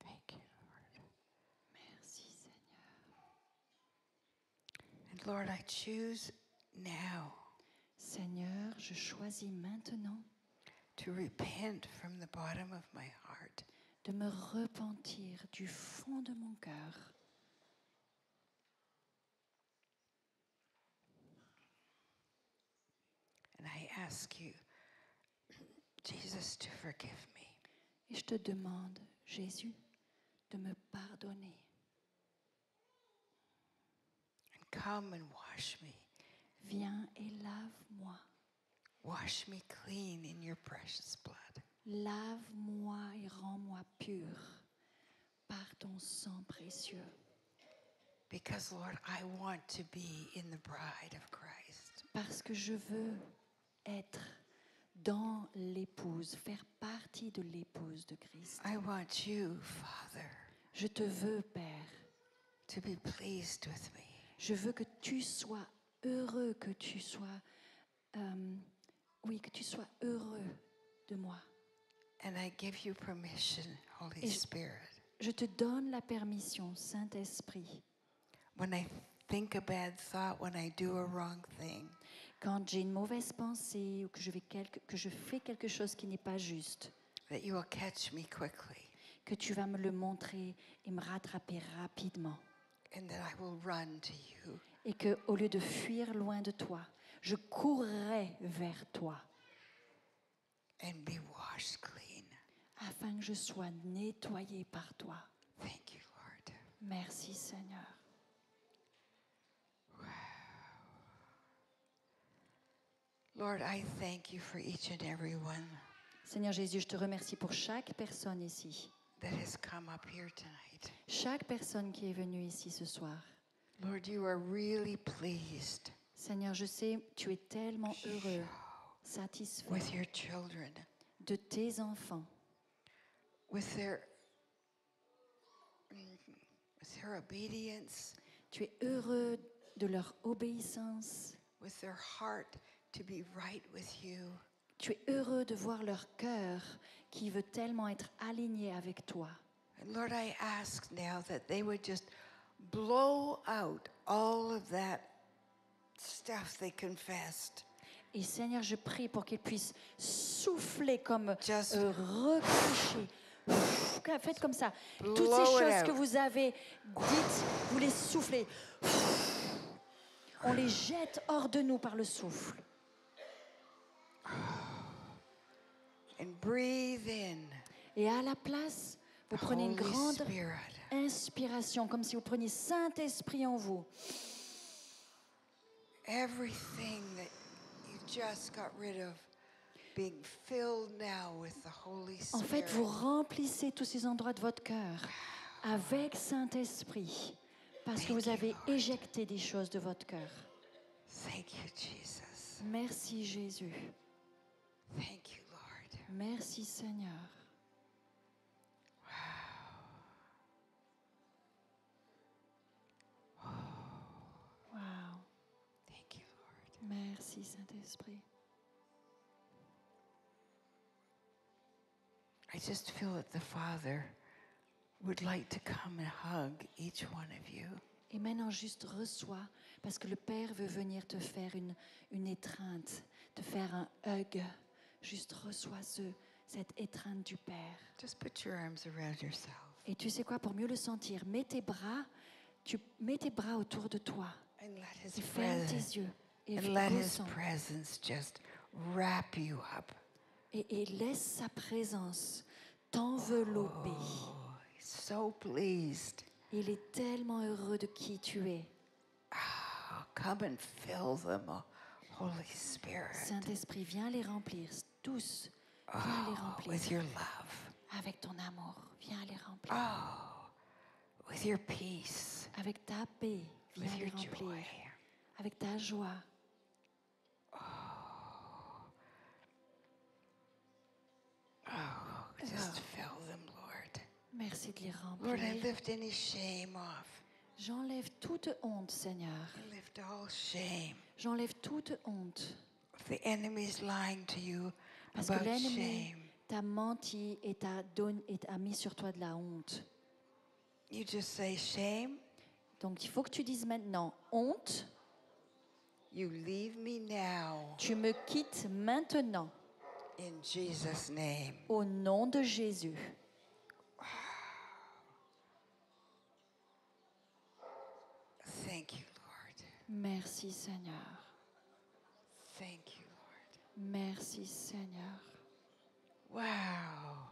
Thank you, Lord. Merci Seigneur. And Lord, I choose now Seigneur, je choisis maintenant to repent from the bottom of my heart de me repentir du fond de mon cœur and I ask you, Jesus, to forgive me. et je te demande, Jésus, de me pardonner. And come and wash me. Viens et lave-moi. Wash me clean in your precious blood. Lave-moi et rends-moi pur par ton sang précieux. Because, Lord, I want to be in the bride of Christ. Parce que je veux être dans l'épouse, faire partie de l'épouse de Christ. I want you, Father, Je te veux, Père. to be pleased with me. Je veux que tu sois heureux, que tu sois heureux de moi. And I give you permission, Holy Et je- Spirit. Je te donne la permission, Saint-Esprit. When I think a bad thought, when I do a wrong thing, Quand j'ai une mauvaise pensée ou que je fais quelque chose qui n'est pas juste, that you will catch me quickly que tu vas me le montrer et me rattraper rapidement. and that I will run to you. Et que, au lieu de fuir loin de toi, je courrai vers toi And be washed clean. afin que je sois nettoyé par toi. Thank you, Lord. Merci Seigneur. Lord, I thank you for each and every one Seigneur Jésus, je te remercie pour chaque personne ici. that has come up here tonight. Chaque personne qui est venue ici ce soir. Lord, you are really pleased Seigneur, je sais, tu es tellement heureux, satisfait with your children, de tes enfants, with their obedience, tu es heureux de leur obéissance, with their heart to be right with you. tu es heureux de voir leur cœur qui veut tellement être aligné avec toi. And Lord, I ask now that they would just blow out all of that stuff they confessed. Et Seigneur, je prie pour qu'ils puissent souffler comme Just recracher. Faites comme ça. Toutes blow ces it choses que out. vous avez dites, vous les soufflez. On les jette hors de nous par le souffle. And breathe in Et à la place, vous the prenez une Holy grande Spirit. inspiration, comme si vous preniez Saint-Esprit en vous. Everything that you just got rid of being filled now with the Holy En Spirit. fait, vous remplissez tous ces endroits de votre cœur avec Saint-Esprit, parce que vous avez éjecté des choses de votre cœur. Thank you, Jesus. Merci Jésus. Thank you, Lord. Merci Seigneur. Wow. Thank you, Lord. Merci Saint-Esprit. I just feel that the Father would like to come and hug each one of you. Et maintenant, juste reçois, parce que le Père veut venir te faire une étreinte, te faire un hug. Juste reçois cette étreinte du Père. Just put your arms around yourself. Et tu sais quoi, pour mieux le sentir, tu mets tes bras autour de toi. And let Et His ferme presence, tes yeux. Et and let His ressens. presence just wrap you up. Et laisse sa présence t'envelopper. Oh, He's so pleased. Il est tellement heureux de qui tu es. Oh, come and fill them, oh, Holy Spirit, Saint-Esprit, viens les remplir, tous. Viens les remplir. with your love, Avec ton amour, viens les remplir. with your peace, Avec ta paix, viens with les your remplir. joy. Avec ta joie. Just fill them, Lord. Merci de les Lord, I remplir. lift any shame off. J'enlève toute honte, Seigneur. I lift all shame. J'enlève toute honte. If the enemy's lying to you Parce que about l'ennemi shame, t'a menti et t'a mis sur toi de la honte. you just say, shame, Donc il faut que tu dises maintenant, honte, you leave me now tu me quittes maintenant. in Jesus' name. Au nom de Jésus. Thank you, Lord. Merci Seigneur. Thank you, Lord. Merci Seigneur. Wow.